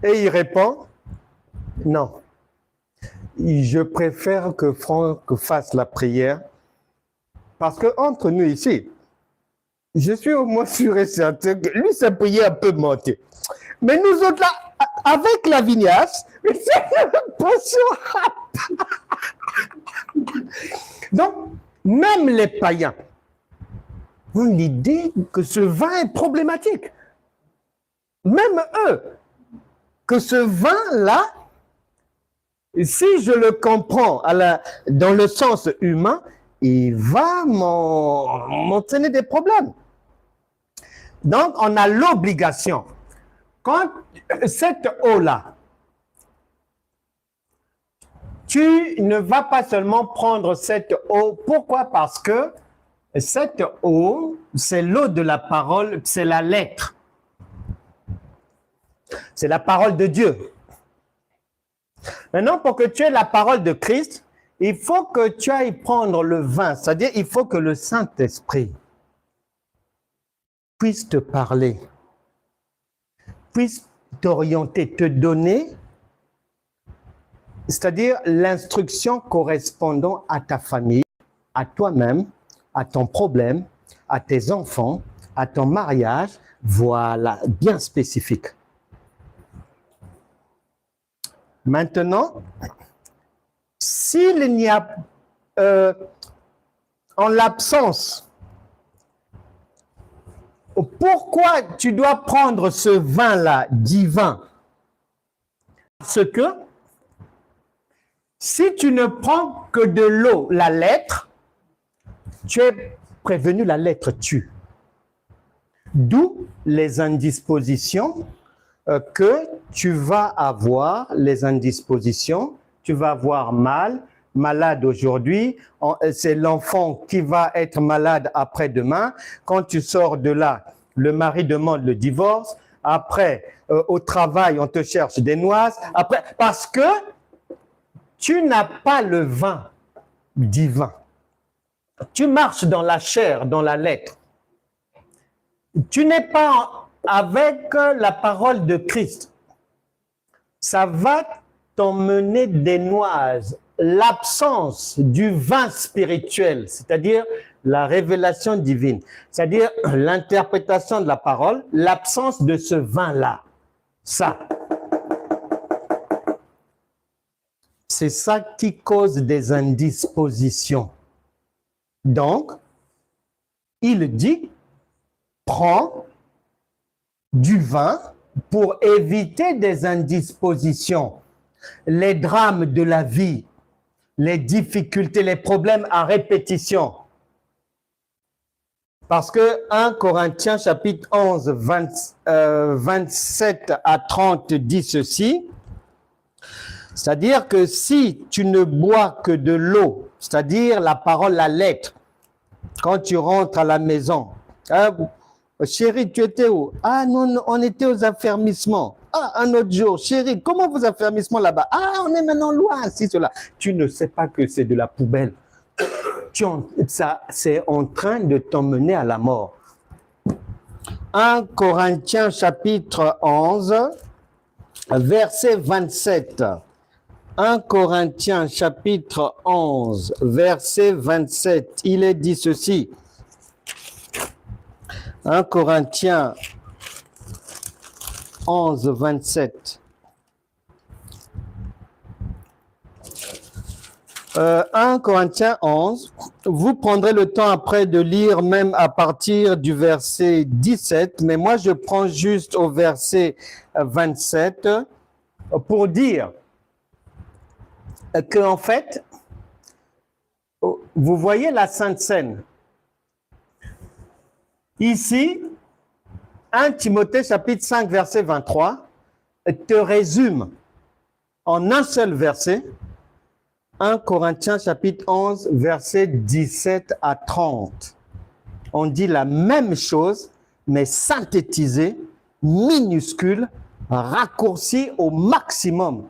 S1: Et il répond, non. Je préfère que Franck fasse la prière parce que entre nous ici, je suis au moins sûr et certain que lui, sa prière peut monter. Mais nous autres là, avec la vignasse, c'est pas sûr. Donc, même les païens ont l'idée que ce vin est problématique. Même eux, que ce vin-là, si je le comprends dans le sens humain, il va m'entraîner des problèmes. Donc, on a l'obligation, quand cette eau-là, tu ne vas pas seulement prendre cette eau. Pourquoi? Parce que cette eau, c'est l'eau de la parole, c'est la lettre. C'est la parole de Dieu. Maintenant, pour que tu aies la parole de Christ, il faut que tu ailles prendre le vin. C'est-à-dire, il faut que le Saint-Esprit puisse te parler, puisse t'orienter, te donner, c'est-à-dire l'instruction correspondant à ta famille, à toi-même, à ton problème, à tes enfants, à ton mariage, voilà, bien spécifique. Maintenant, s'il n'y a, en l'absence, pourquoi tu dois prendre ce vin-là divin? Parce que si tu ne prends que de l'eau, la lettre, tu es prévenu, la lettre tue. D'où les indispositions que tu vas avoir, les indispositions, tu vas avoir malade aujourd'hui, c'est l'enfant qui va être malade après-demain. Quand tu sors de là, le mari demande le divorce. Après, au travail, on te cherche des noises. Après, parce que tu n'as pas le vin divin. Tu marches dans la chair, dans la lettre. Tu n'es pas avec la parole de Christ. Ça va t'emmener des noises. L'absence du vin spirituel, c'est-à-dire la révélation divine, c'est-à-dire l'interprétation de la parole, l'absence de ce vin-là. Ça. C'est ça qui cause des indispositions. Donc, il dit, prends du vin pour éviter des indispositions, les drames de la vie, les difficultés, les problèmes à répétition. Parce que 1 Corinthiens chapitre 11, 27 à 30 dit ceci, c'est-à-dire que si tu ne bois que de l'eau, c'est-à-dire la parole, la lettre, quand tu rentres à la maison, chérie, tu étais où? Ah non, on était aux affermissements. Ah, un autre jour, chérie, comment vos affermissements là-bas? Ah, on est maintenant loin, si cela. Tu ne sais pas que c'est de la poubelle. Ça, c'est en train de t'emmener à la mort. 1 Corinthiens chapitre 11, verset 27. 1 Corinthiens chapitre 11, verset 27. Il est dit ceci. 1 Corinthiens 11, 27. 1 Corinthiens 11, vous prendrez le temps après de lire même à partir du verset 17, mais moi je prends juste au verset 27 pour dire qu'en fait, vous voyez la Sainte Seine. Ici, 1 Timothée chapitre 5 verset 23 te résume en un seul verset 1 Corinthiens chapitre 11 verset 17 à 30. On dit la même chose, mais synthétisée, minuscule, raccourcie au maximum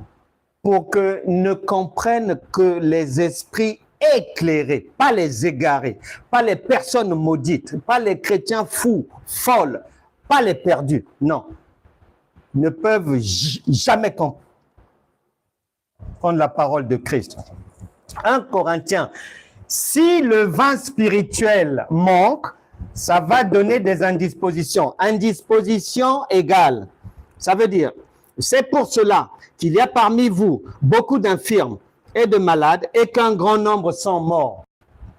S1: pour que ne comprennent que les esprits éclairés, pas les égarés, pas les personnes maudites, pas les chrétiens fous, folles, pas les perdus. Non, ne peuvent jamais comprendre la parole de Christ. 1 Corinthiens, si le vin spirituel manque, ça va donner des indispositions. Indisposition égale. Ça veut dire, c'est pour cela qu'il y a parmi vous beaucoup d'infirmes et de malades et qu'un grand nombre sont morts.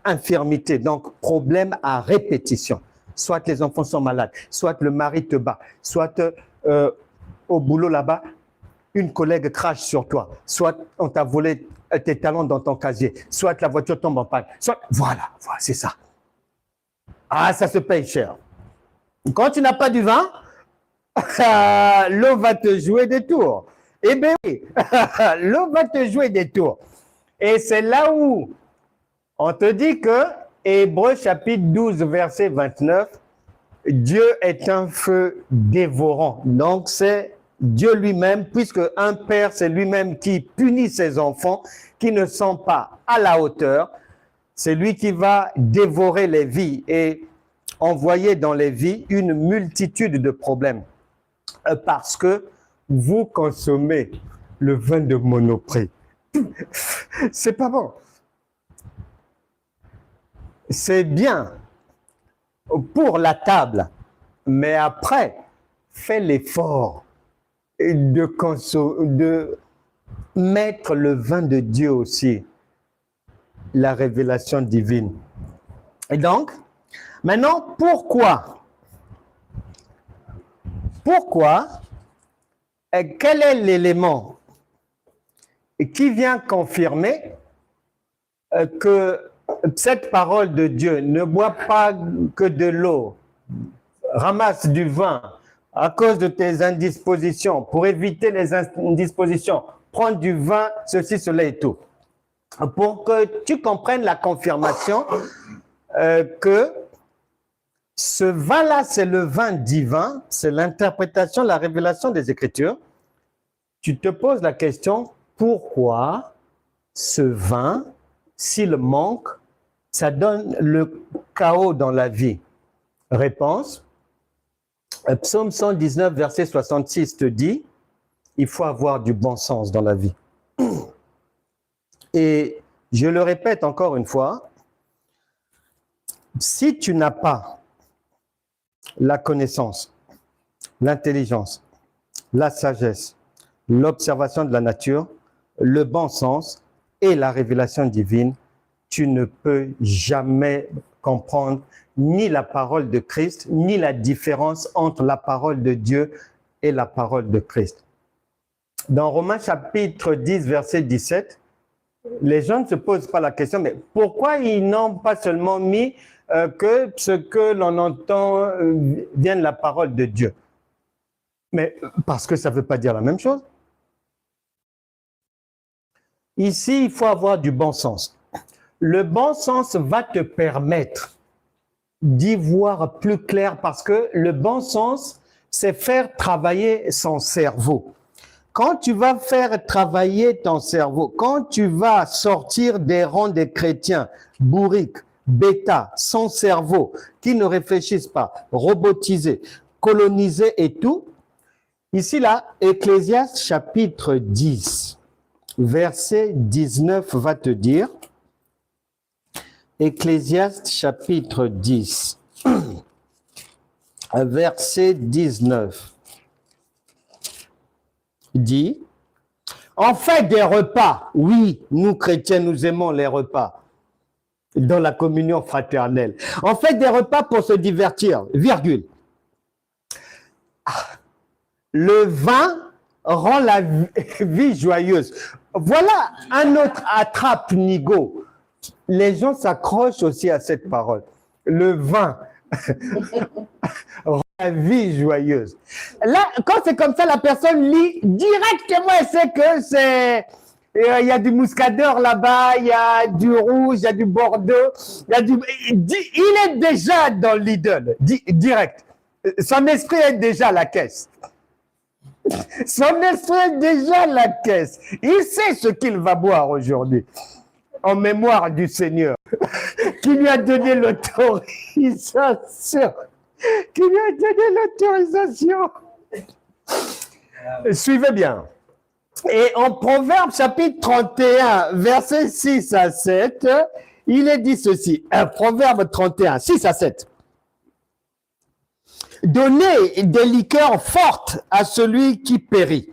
S1: Infirmité, donc problème à répétition. Soit les enfants sont malades, soit le mari te bat, soit au boulot là-bas, une collègue crache sur toi, soit on t'a volé tes talons dans ton casier, soit la voiture tombe en panne, soit... Voilà, c'est ça. Ah, ça se paye cher. Quand tu n'as pas du vin, l'eau va te jouer des tours. Eh bien oui, l'eau va te jouer des tours. Et c'est là où on te dit que, Hébreux chapitre 12, verset 29, Dieu est un feu dévorant. Donc c'est Dieu lui-même, puisque un père, c'est lui-même qui punit ses enfants qui ne sont pas à la hauteur. C'est lui qui va dévorer les vies et envoyer dans les vies une multitude de problèmes. Parce que vous consommez le vin de Monoprix. C'est pas bon. C'est bien pour la table, mais après, fais l'effort de mettre le vin de Dieu aussi, la révélation divine. Et donc, maintenant, pourquoi? Quel est l'élément qui vient confirmer que cette parole de Dieu ne boit pas que de l'eau, ramasse du vin à cause de tes indispositions, pour éviter les indispositions, prends du vin, ceci, cela et tout. Pour que tu comprennes la confirmation que ce vin-là, c'est le vin divin, c'est l'interprétation, la révélation des Écritures. Tu te poses la question, pourquoi ce vin, s'il manque, ça donne le chaos dans la vie? Réponse, Psaume 119, verset 66 te dit, il faut avoir du bon sens dans la vie. Et je le répète encore une fois, si tu n'as pas la connaissance, l'intelligence, la sagesse, l'observation de la nature, le bon sens et la révélation divine, tu ne peux jamais comprendre ni la parole de Christ, ni la différence entre la parole de Dieu et la parole de Christ. Dans Romains chapitre 10, verset 17, les gens ne se posent pas la question, mais pourquoi ils n'ont pas seulement mis que ce que l'on entend vient de la parole de Dieu? Mais parce que ça ne veut pas dire la même chose. Ici, il faut avoir du bon sens. Le bon sens va te permettre d'y voir plus clair parce que le bon sens, c'est faire travailler son cerveau. Quand tu vas faire travailler ton cerveau, quand tu vas sortir des rangs des chrétiens bourriques, bêta, sans cerveau, qui ne réfléchissent pas, robotisés, colonisés et tout, ici là, Ecclésiaste chapitre 10, verset 19 va te dire, Ecclésiaste chapitre 10, verset 19, dit, on fait des repas. Oui, nous chrétiens, nous aimons les repas dans la communion fraternelle. On fait des repas pour se divertir, virgule. Le vin rend la vie joyeuse. Voilà un autre attrape-nigo. Les gens s'accrochent aussi à cette parole. Le vin rend la vie joyeuse. Là, quand c'est comme ça, la personne lit directement, elle sait que c'est... Il y a du muscadeur là-bas, il y a du rouge, il y a du bordeaux, il y a du... Il est déjà dans l'idole, direct. Son esprit est déjà à la caisse. Son esprit est déjà à la caisse. Il sait ce qu'il va boire aujourd'hui, en mémoire du Seigneur, qui lui a donné l'autorisation. Qui lui a donné l'autorisation. Suivez bien. Et en Proverbe chapitre 31, versets 6 à 7, il est dit ceci. Proverbe 31, 6 à 7. Donnez des liqueurs fortes à celui qui périt,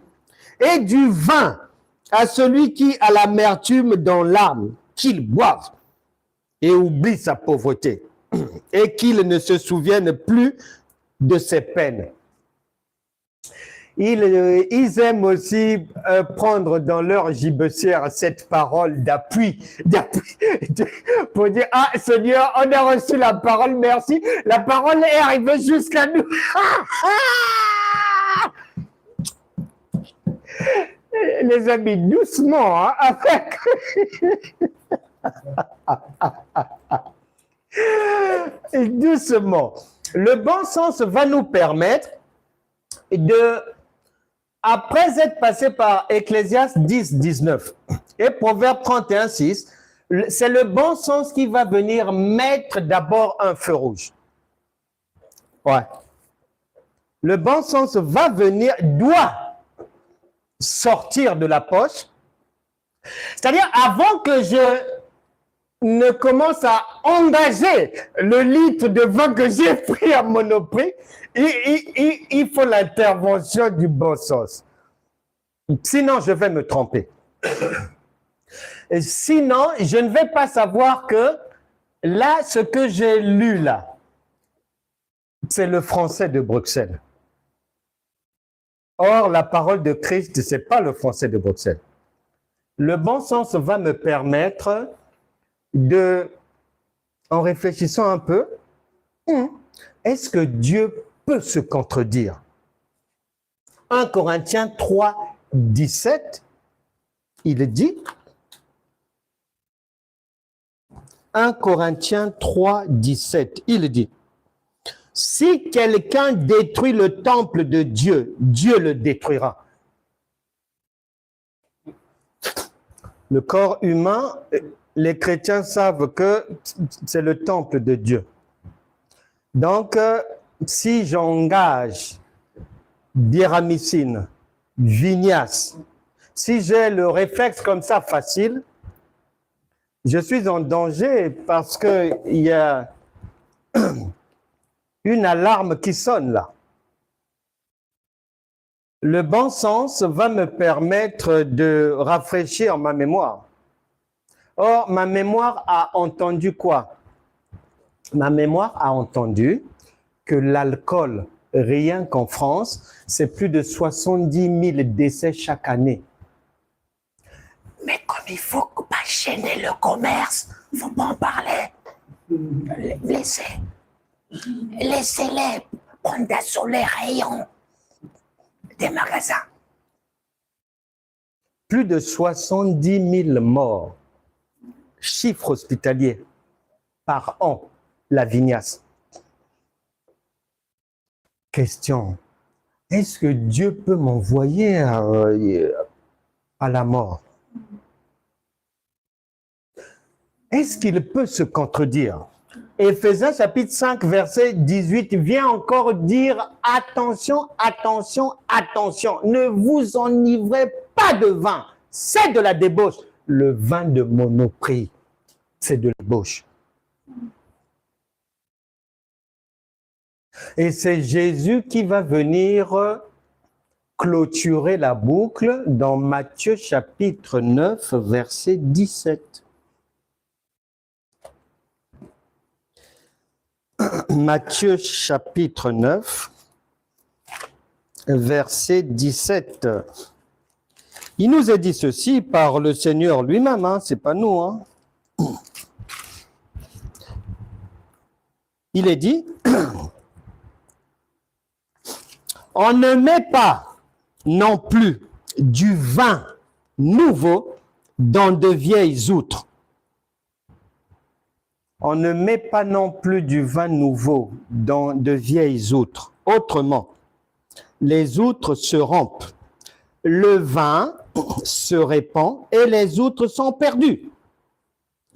S1: et du vin à celui qui a l'amertume dans l'âme, qu'il boive et oublie sa pauvreté, et qu'il ne se souvienne plus de ses peines. Ils aiment aussi prendre dans leur gibecière cette parole d'appui, pour dire, ah Seigneur, on a reçu la parole, merci, la parole est arrivée jusqu'à nous. Les amis, doucement, hein, avec... doucement. Le bon sens va nous permettre de... Après être passé par Ecclésiaste 10, 19 et Proverbe 31, 6, c'est le bon sens qui va venir mettre d'abord un feu rouge. Ouais. Le bon sens va venir, doit sortir de la poche. C'est-à-dire, avant que je ne commence à engager le litre de vin que j'ai pris à Monoprix, il faut l'intervention du bon sens. Sinon, je vais me tromper. Et sinon, je ne vais pas savoir que là, ce que j'ai lu là, c'est le français de Bruxelles. Or, la parole de Christ, ce n'est pas le français de Bruxelles. Le bon sens va me permettre de, en réfléchissant un peu, est-ce que Dieu peut se contredire? 1 Corinthiens 3, 17, il dit, 1 Corinthiens 3, 17, il dit, si quelqu'un détruit le temple de Dieu, Dieu le détruira. Le corps humain, les chrétiens savent que c'est le temple de Dieu. Donc, si j'engage Biramycine, Vignas, si j'ai le réflexe comme ça facile, je suis en danger parce qu'il y a une alarme qui sonne là. Le bon sens va me permettre de rafraîchir ma mémoire. Or, ma mémoire a entendu quoi? Ma mémoire a entendu que l'alcool, rien qu'en France, c'est plus de 70 000 décès chaque année. Mais comme il faut pas gêner le commerce, il ne faut pas en parler. Laissez-les prendre d'assaut les rayons des magasins. Plus de 70 000 morts, chiffre hospitalier, par an, la Vignas. Question, est-ce que Dieu peut m'envoyer à la mort? Est-ce qu'il peut se contredire? Éphésiens chapitre 5, verset 18 vient encore dire attention, attention, attention. Ne vous enivrez pas de vin. C'est de la débauche. Le vin de Monoprix, c'est de la débauche. Et c'est Jésus qui va venir clôturer la boucle dans Matthieu chapitre 9, verset 17. Matthieu chapitre 9, verset 17. Il nous est dit ceci par le Seigneur lui-même, hein, c'est pas nous. Hein. Il est dit, on ne met pas non plus du vin nouveau dans de vieilles outres. On ne met pas non plus du vin nouveau dans de vieilles outres. Autrement, les outres se rompent, le vin se répand et les outres sont perdues.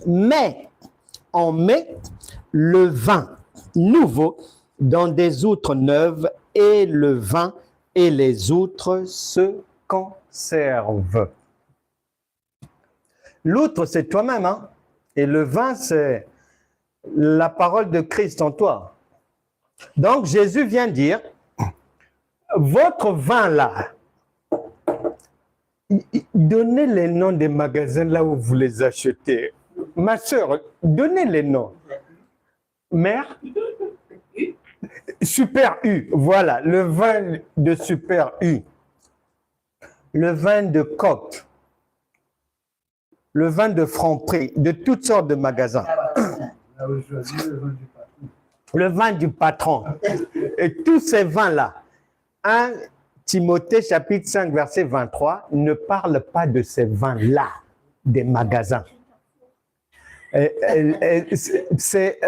S1: Mais on met le vin nouveau dans des outres neuves et le vin et les outres se conservent. L'outre, c'est toi-même, hein? Et le vin, c'est la parole de Christ en toi. Donc, Jésus vient dire, votre vin là, donnez les noms des magasins là où vous les achetez. Ma soeur, donnez les noms. Mère, Super U, voilà, le vin de Super U, le vin de Coq, le vin de Franprix, de toutes sortes de magasins. Le vin du patron. Et tous ces vins-là, 1 Timothée chapitre 5 verset 23 ne parle pas de ces vins-là des magasins. C'est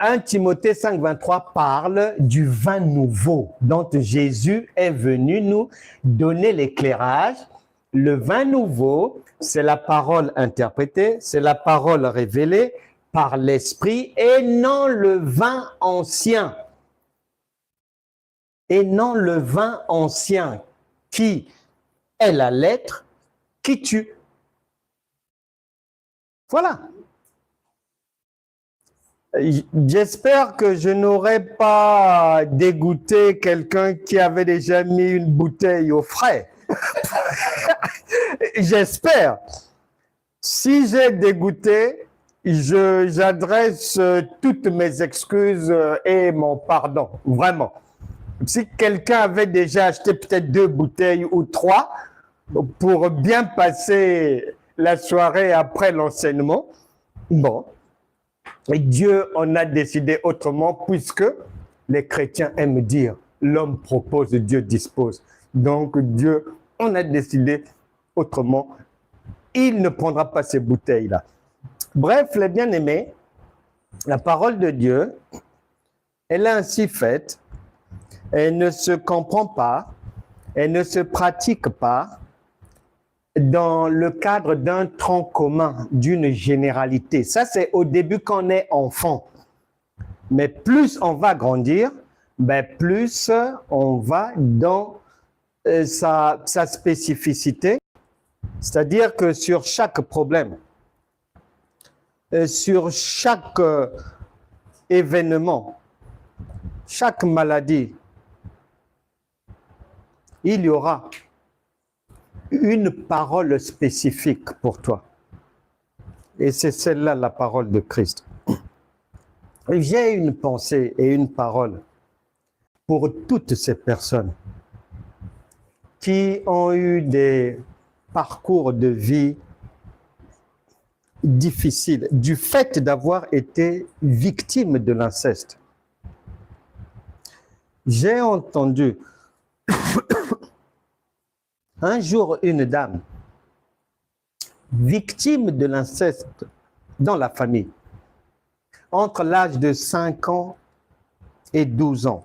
S1: 1 Timothée 5 23 parle du vin nouveau dont Jésus est venu nous donner l'éclairage. Le vin nouveau, c'est la parole interprétée, c'est la parole révélée par l'Esprit et non le vin ancien. Et non le vin ancien qui est la lettre qui tue. Voilà. J'espère que je n'aurais pas dégoûté quelqu'un qui avait déjà mis une bouteille au frais. J'espère. Si j'ai dégoûté, j'adresse toutes mes excuses et mon pardon, vraiment. Si quelqu'un avait déjà acheté peut-être 2 bouteilles ou 3 pour bien passer la soirée après l'enseignement, bon, et Dieu en a décidé autrement puisque les chrétiens aiment dire l'homme propose, Dieu dispose. Donc Dieu en a décidé autrement. Il ne prendra pas ces bouteilles-là. Bref, les bien-aimés, la parole de Dieu, elle est ainsi faite. Elle ne se comprend pas, elle ne se pratique pas dans le cadre d'un tronc commun, d'une généralité. Ça, c'est au début quand on est enfant. Mais plus on va grandir, ben plus on va dans sa spécificité. C'est-à-dire que sur chaque problème, sur chaque événement, chaque maladie, il y aura une parole spécifique pour toi. Et c'est celle-là, la parole de Christ. J'ai une pensée et une parole pour toutes ces personnes qui ont eu des parcours de vie difficiles du fait d'avoir été victimes de l'inceste. J'ai entendu un jour une dame victime de l'inceste dans la famille, entre l'âge de 5 ans et 12 ans,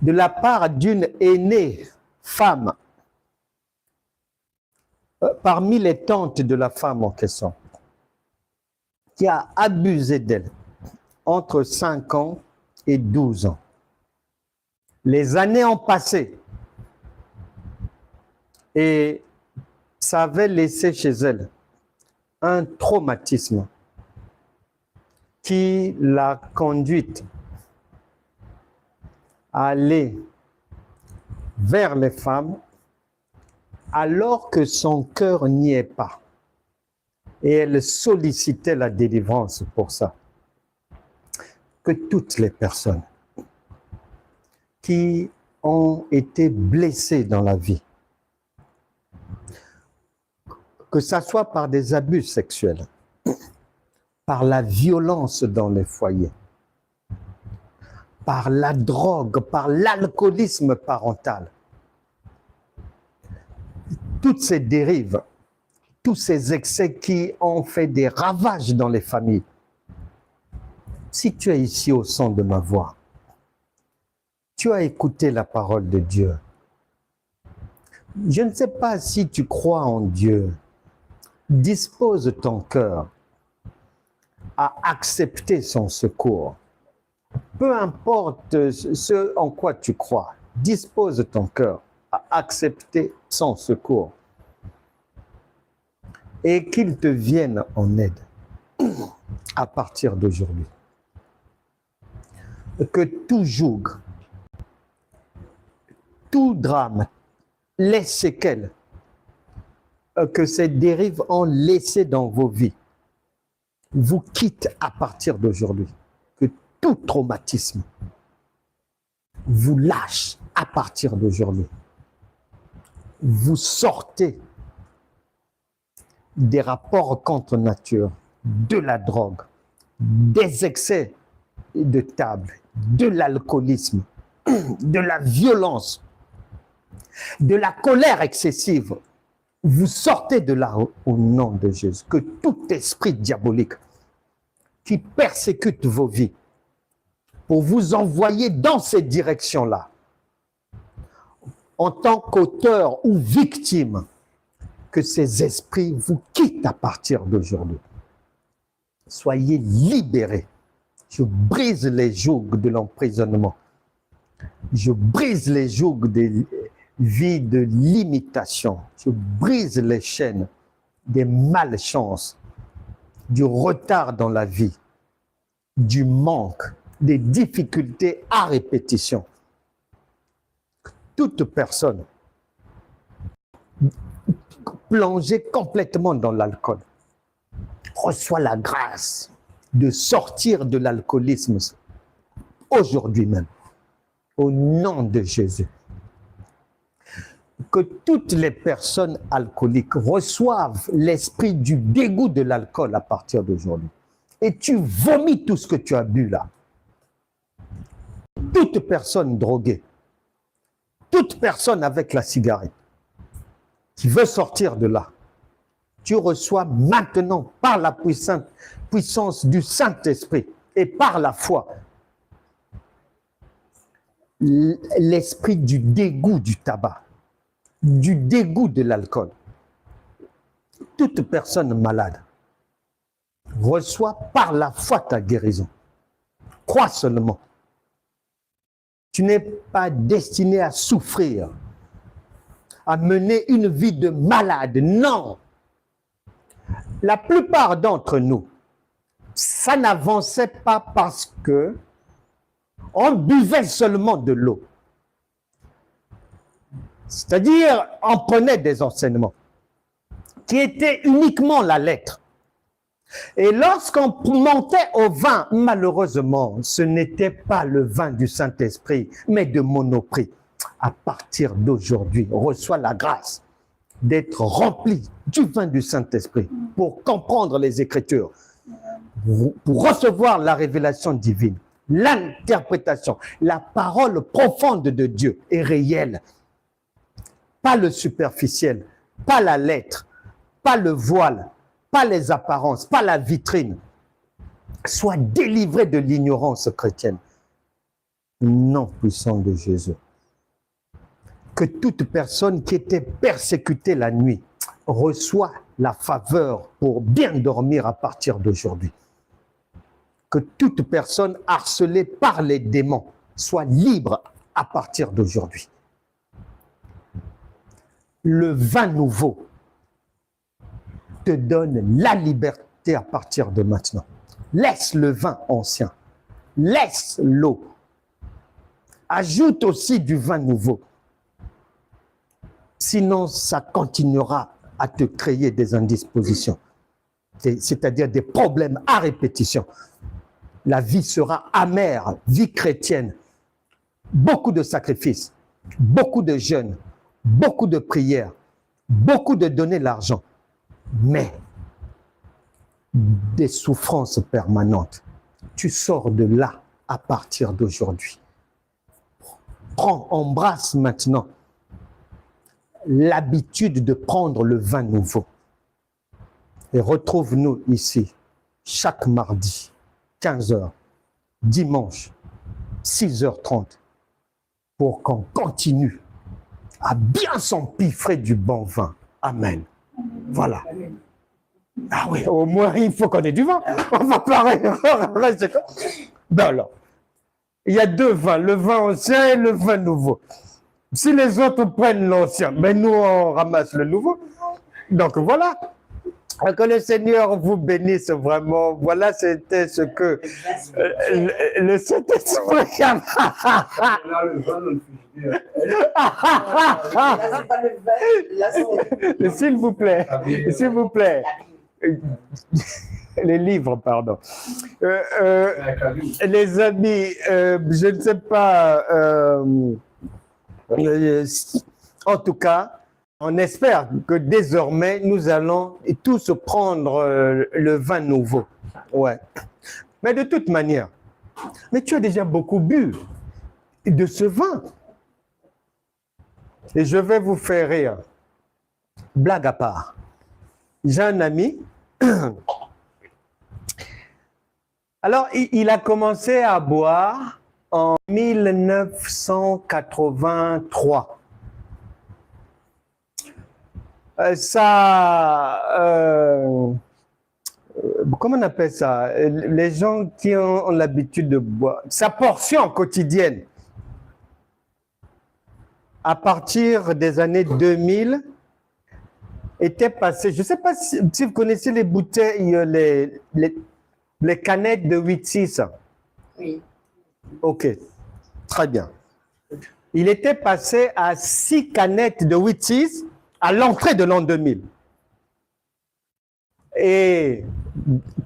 S1: de la part d'une aînée femme, parmi les tantes de la femme en question, qui a abusé d'elle entre 5 ans et 12 ans. Les années ont passé et ça avait laissé chez elle un traumatisme qui l'a conduite aller vers les femmes alors que son cœur n'y est pas. Et elle sollicitait la délivrance pour ça. Que toutes les personnes qui ont été blessées dans la vie, que ce soit par des abus sexuels, par la violence dans les foyers, par la drogue, par l'alcoolisme parental, toutes ces dérives, tous ces excès qui ont fait des ravages dans les familles. Si tu es ici au son de ma voix, tu as écouté la parole de Dieu. Je ne sais pas si tu crois en Dieu. Dispose ton cœur à accepter son secours. Peu importe ce en quoi tu crois, dispose ton cœur à accepter son secours et qu'il te vienne en aide à partir d'aujourd'hui. Que tout joug, tout drame, les séquelles que ces dérives ont laissées dans vos vies vous quittent à partir d'aujourd'hui. Que tout traumatisme vous lâche à partir d'aujourd'hui. Vous sortez des rapports contre nature, de la drogue, des excès de table, de l'alcoolisme, de la violence, de la colère excessive. Vous sortez de là au nom de Jésus. Que tout esprit diabolique qui persécute vos vies pour vous envoyer dans cette direction-là, en tant qu'auteur ou victime, que ces esprits vous quittent à partir d'aujourd'hui. Soyez libérés. Je brise les jougs de l'emprisonnement. Je brise les jougs des vies de limitation. Je brise les chaînes des malchances, du retard dans la vie, du manque, des difficultés à répétition. Toute personne plongée complètement dans l'alcool reçoit la grâce de sortir de l'alcoolisme aujourd'hui même, au nom de Jésus. Que toutes les personnes alcooliques reçoivent l'esprit du dégoût de l'alcool à partir d'aujourd'hui. Et tu vomis tout ce que tu as bu là. Toute personne droguée, toute personne avec la cigarette qui veut sortir de là, tu reçois maintenant par la puissance du Saint-Esprit et par la foi l'esprit du dégoût du tabac, du dégoût de l'alcool. Toute personne malade reçoit par la foi ta guérison. Crois seulement. Tu n'es pas destiné à souffrir, à mener une vie de malade. Non. La plupart d'entre nous, ça n'avançait pas parce que on buvait seulement de l'eau. C'est-à-dire, on prenait des enseignements qui étaient uniquement la lettre. Et lorsqu'on montait au vin, malheureusement, ce n'était pas le vin du Saint-Esprit, mais de Monoprix. À partir d'aujourd'hui, reçois la grâce d'être rempli du vin du Saint-Esprit pour comprendre les Écritures, pour recevoir la révélation divine, l'interprétation, la parole profonde de Dieu est réelle. Pas le superficiel, pas la lettre, pas le voile, pas les apparences, pas la vitrine. Sois délivré de l'ignorance chrétienne. Nom puissant de Jésus. Que toute personne qui était persécutée la nuit reçoit la faveur pour bien dormir à partir d'aujourd'hui. Que toute personne harcelée par les démons soit libre à partir d'aujourd'hui. Le vin nouveau te donne la liberté à partir de maintenant. Laisse le vin ancien. Laisse l'eau. ajoute aussi du vin nouveau. Sinon, ça continuera à te créer des indispositions, c'est-à-dire des problèmes à répétition. La vie sera amère, vie chrétienne. Beaucoup de sacrifices, beaucoup de jeûnes, beaucoup de prières, beaucoup de donner l'argent, mais des souffrances permanentes. Tu sors de là à partir d'aujourd'hui. Prends, embrasse maintenant l'habitude de prendre le vin nouveau. Et retrouve-nous ici, chaque mardi, 15h, dimanche, 6h30, pour qu'on continue à bien s'empiffrer du bon vin. Amen. Voilà. Ah oui, au moins, il faut qu'on ait du vin. On va pas rester comme... Ben alors, il y a deux vins, le vin ancien et le vin nouveau. Si les autres prennent l'ancien, mais nous, on ramasse le nouveau. Donc voilà. Que le Seigneur vous bénisse vraiment. Voilà, c'était ce que le Saint-Esprit a... S'il vous plaît, s'il vous plaît. Les livres, pardon. Les amis, je ne sais pas... en tout cas, on espère que désormais, nous allons tous prendre le vin nouveau. Ouais. Mais de toute manière, mais tu as déjà beaucoup bu de ce vin. Et je vais vous faire rire. Blague à part. J'ai un ami. Alors, il a commencé à boire en 1983. Comment on appelle ça? Les gens qui ont l'habitude de boire, sa portion quotidienne, à partir des années 2000, était passée, je ne sais pas si vous connaissez les bouteilles, les canettes de 8-6.
S2: Oui.
S1: Ok, très bien. Il était passé à 6 canettes de 8-6 à l'entrée de l'an 2000. Et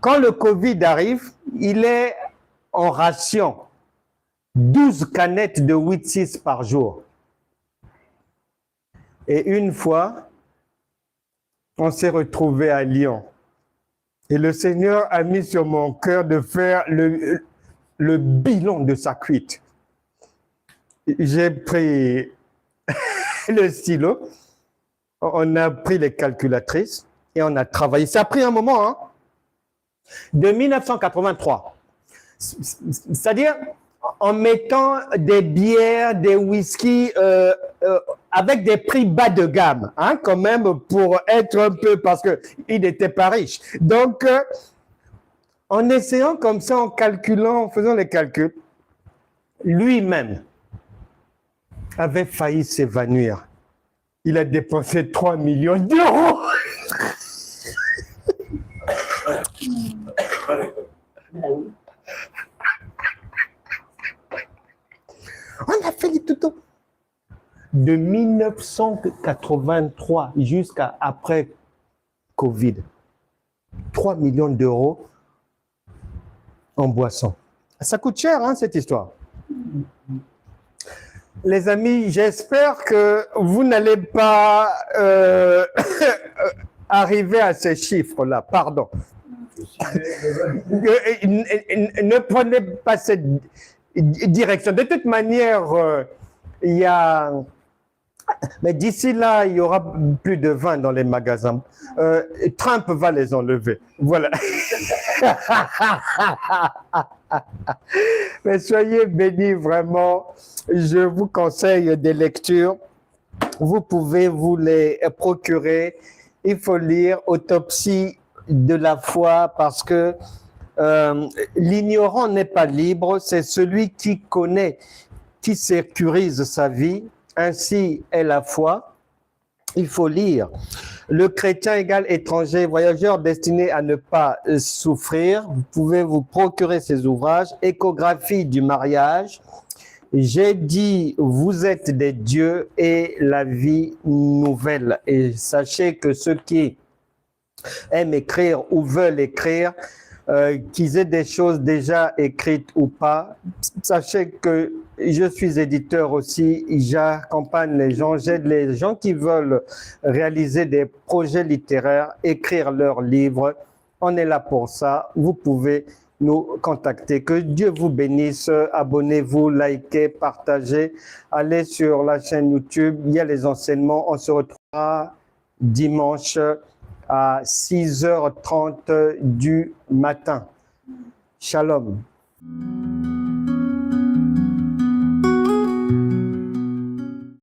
S1: quand le Covid arrive, il est en ration 12 canettes de 8-6 par jour. Et une fois, on s'est retrouvé à Lyon. Et le Seigneur a mis sur mon cœur de faire le bilan de sa cuite. J'ai pris le stylo, on a pris les calculatrices et on a travaillé. Ça a pris un moment, hein? De 1983. C'est-à-dire en mettant des bières, des whisky avec des prix bas de gamme, hein, quand même, pour être un peu, parce qu'il n'était pas riche. Donc, en essayant comme ça, en calculant, en faisant les calculs, lui-même avait failli s'évanouir. Il a dépensé 3 millions d'euros. On a fait les tutos. De 1983 jusqu'à après Covid. 3 millions d'euros en boisson. Ça coûte cher, hein, cette histoire. Les amis, j'espère que vous n'allez pas arriver à ces chiffres-là. Pardon. Ne prenez pas cette direction. De toute manière, il y a... Mais d'ici là, il y aura plus de vin dans les magasins. Trump va les enlever. Voilà. Mais soyez bénis vraiment. Je vous conseille des lectures. Vous pouvez vous les procurer. Il faut lire Autopsie de la foi parce que l'ignorant n'est pas libre. C'est celui qui connaît, qui sécurise sa vie. Ainsi est la foi. Il faut lire. Le chrétien égale étranger, voyageur destiné à ne pas souffrir. Vous pouvez vous procurer ces ouvrages. Échographie du mariage. J'ai dit, vous êtes des dieux et la vie nouvelle. Et sachez que ceux qui aiment écrire ou veulent écrire, qu'ils aient des choses déjà écrites ou pas, sachez que je suis éditeur aussi, j'accompagne les gens, j'aide les gens qui veulent réaliser des projets littéraires, écrire leurs livres. On est là pour ça. Vous pouvez nous contacter. Que Dieu vous bénisse. Abonnez-vous, likez, partagez. Allez sur la chaîne YouTube. Il y a les enseignements. On se retrouvera dimanche à 6h30 du matin. Shalom.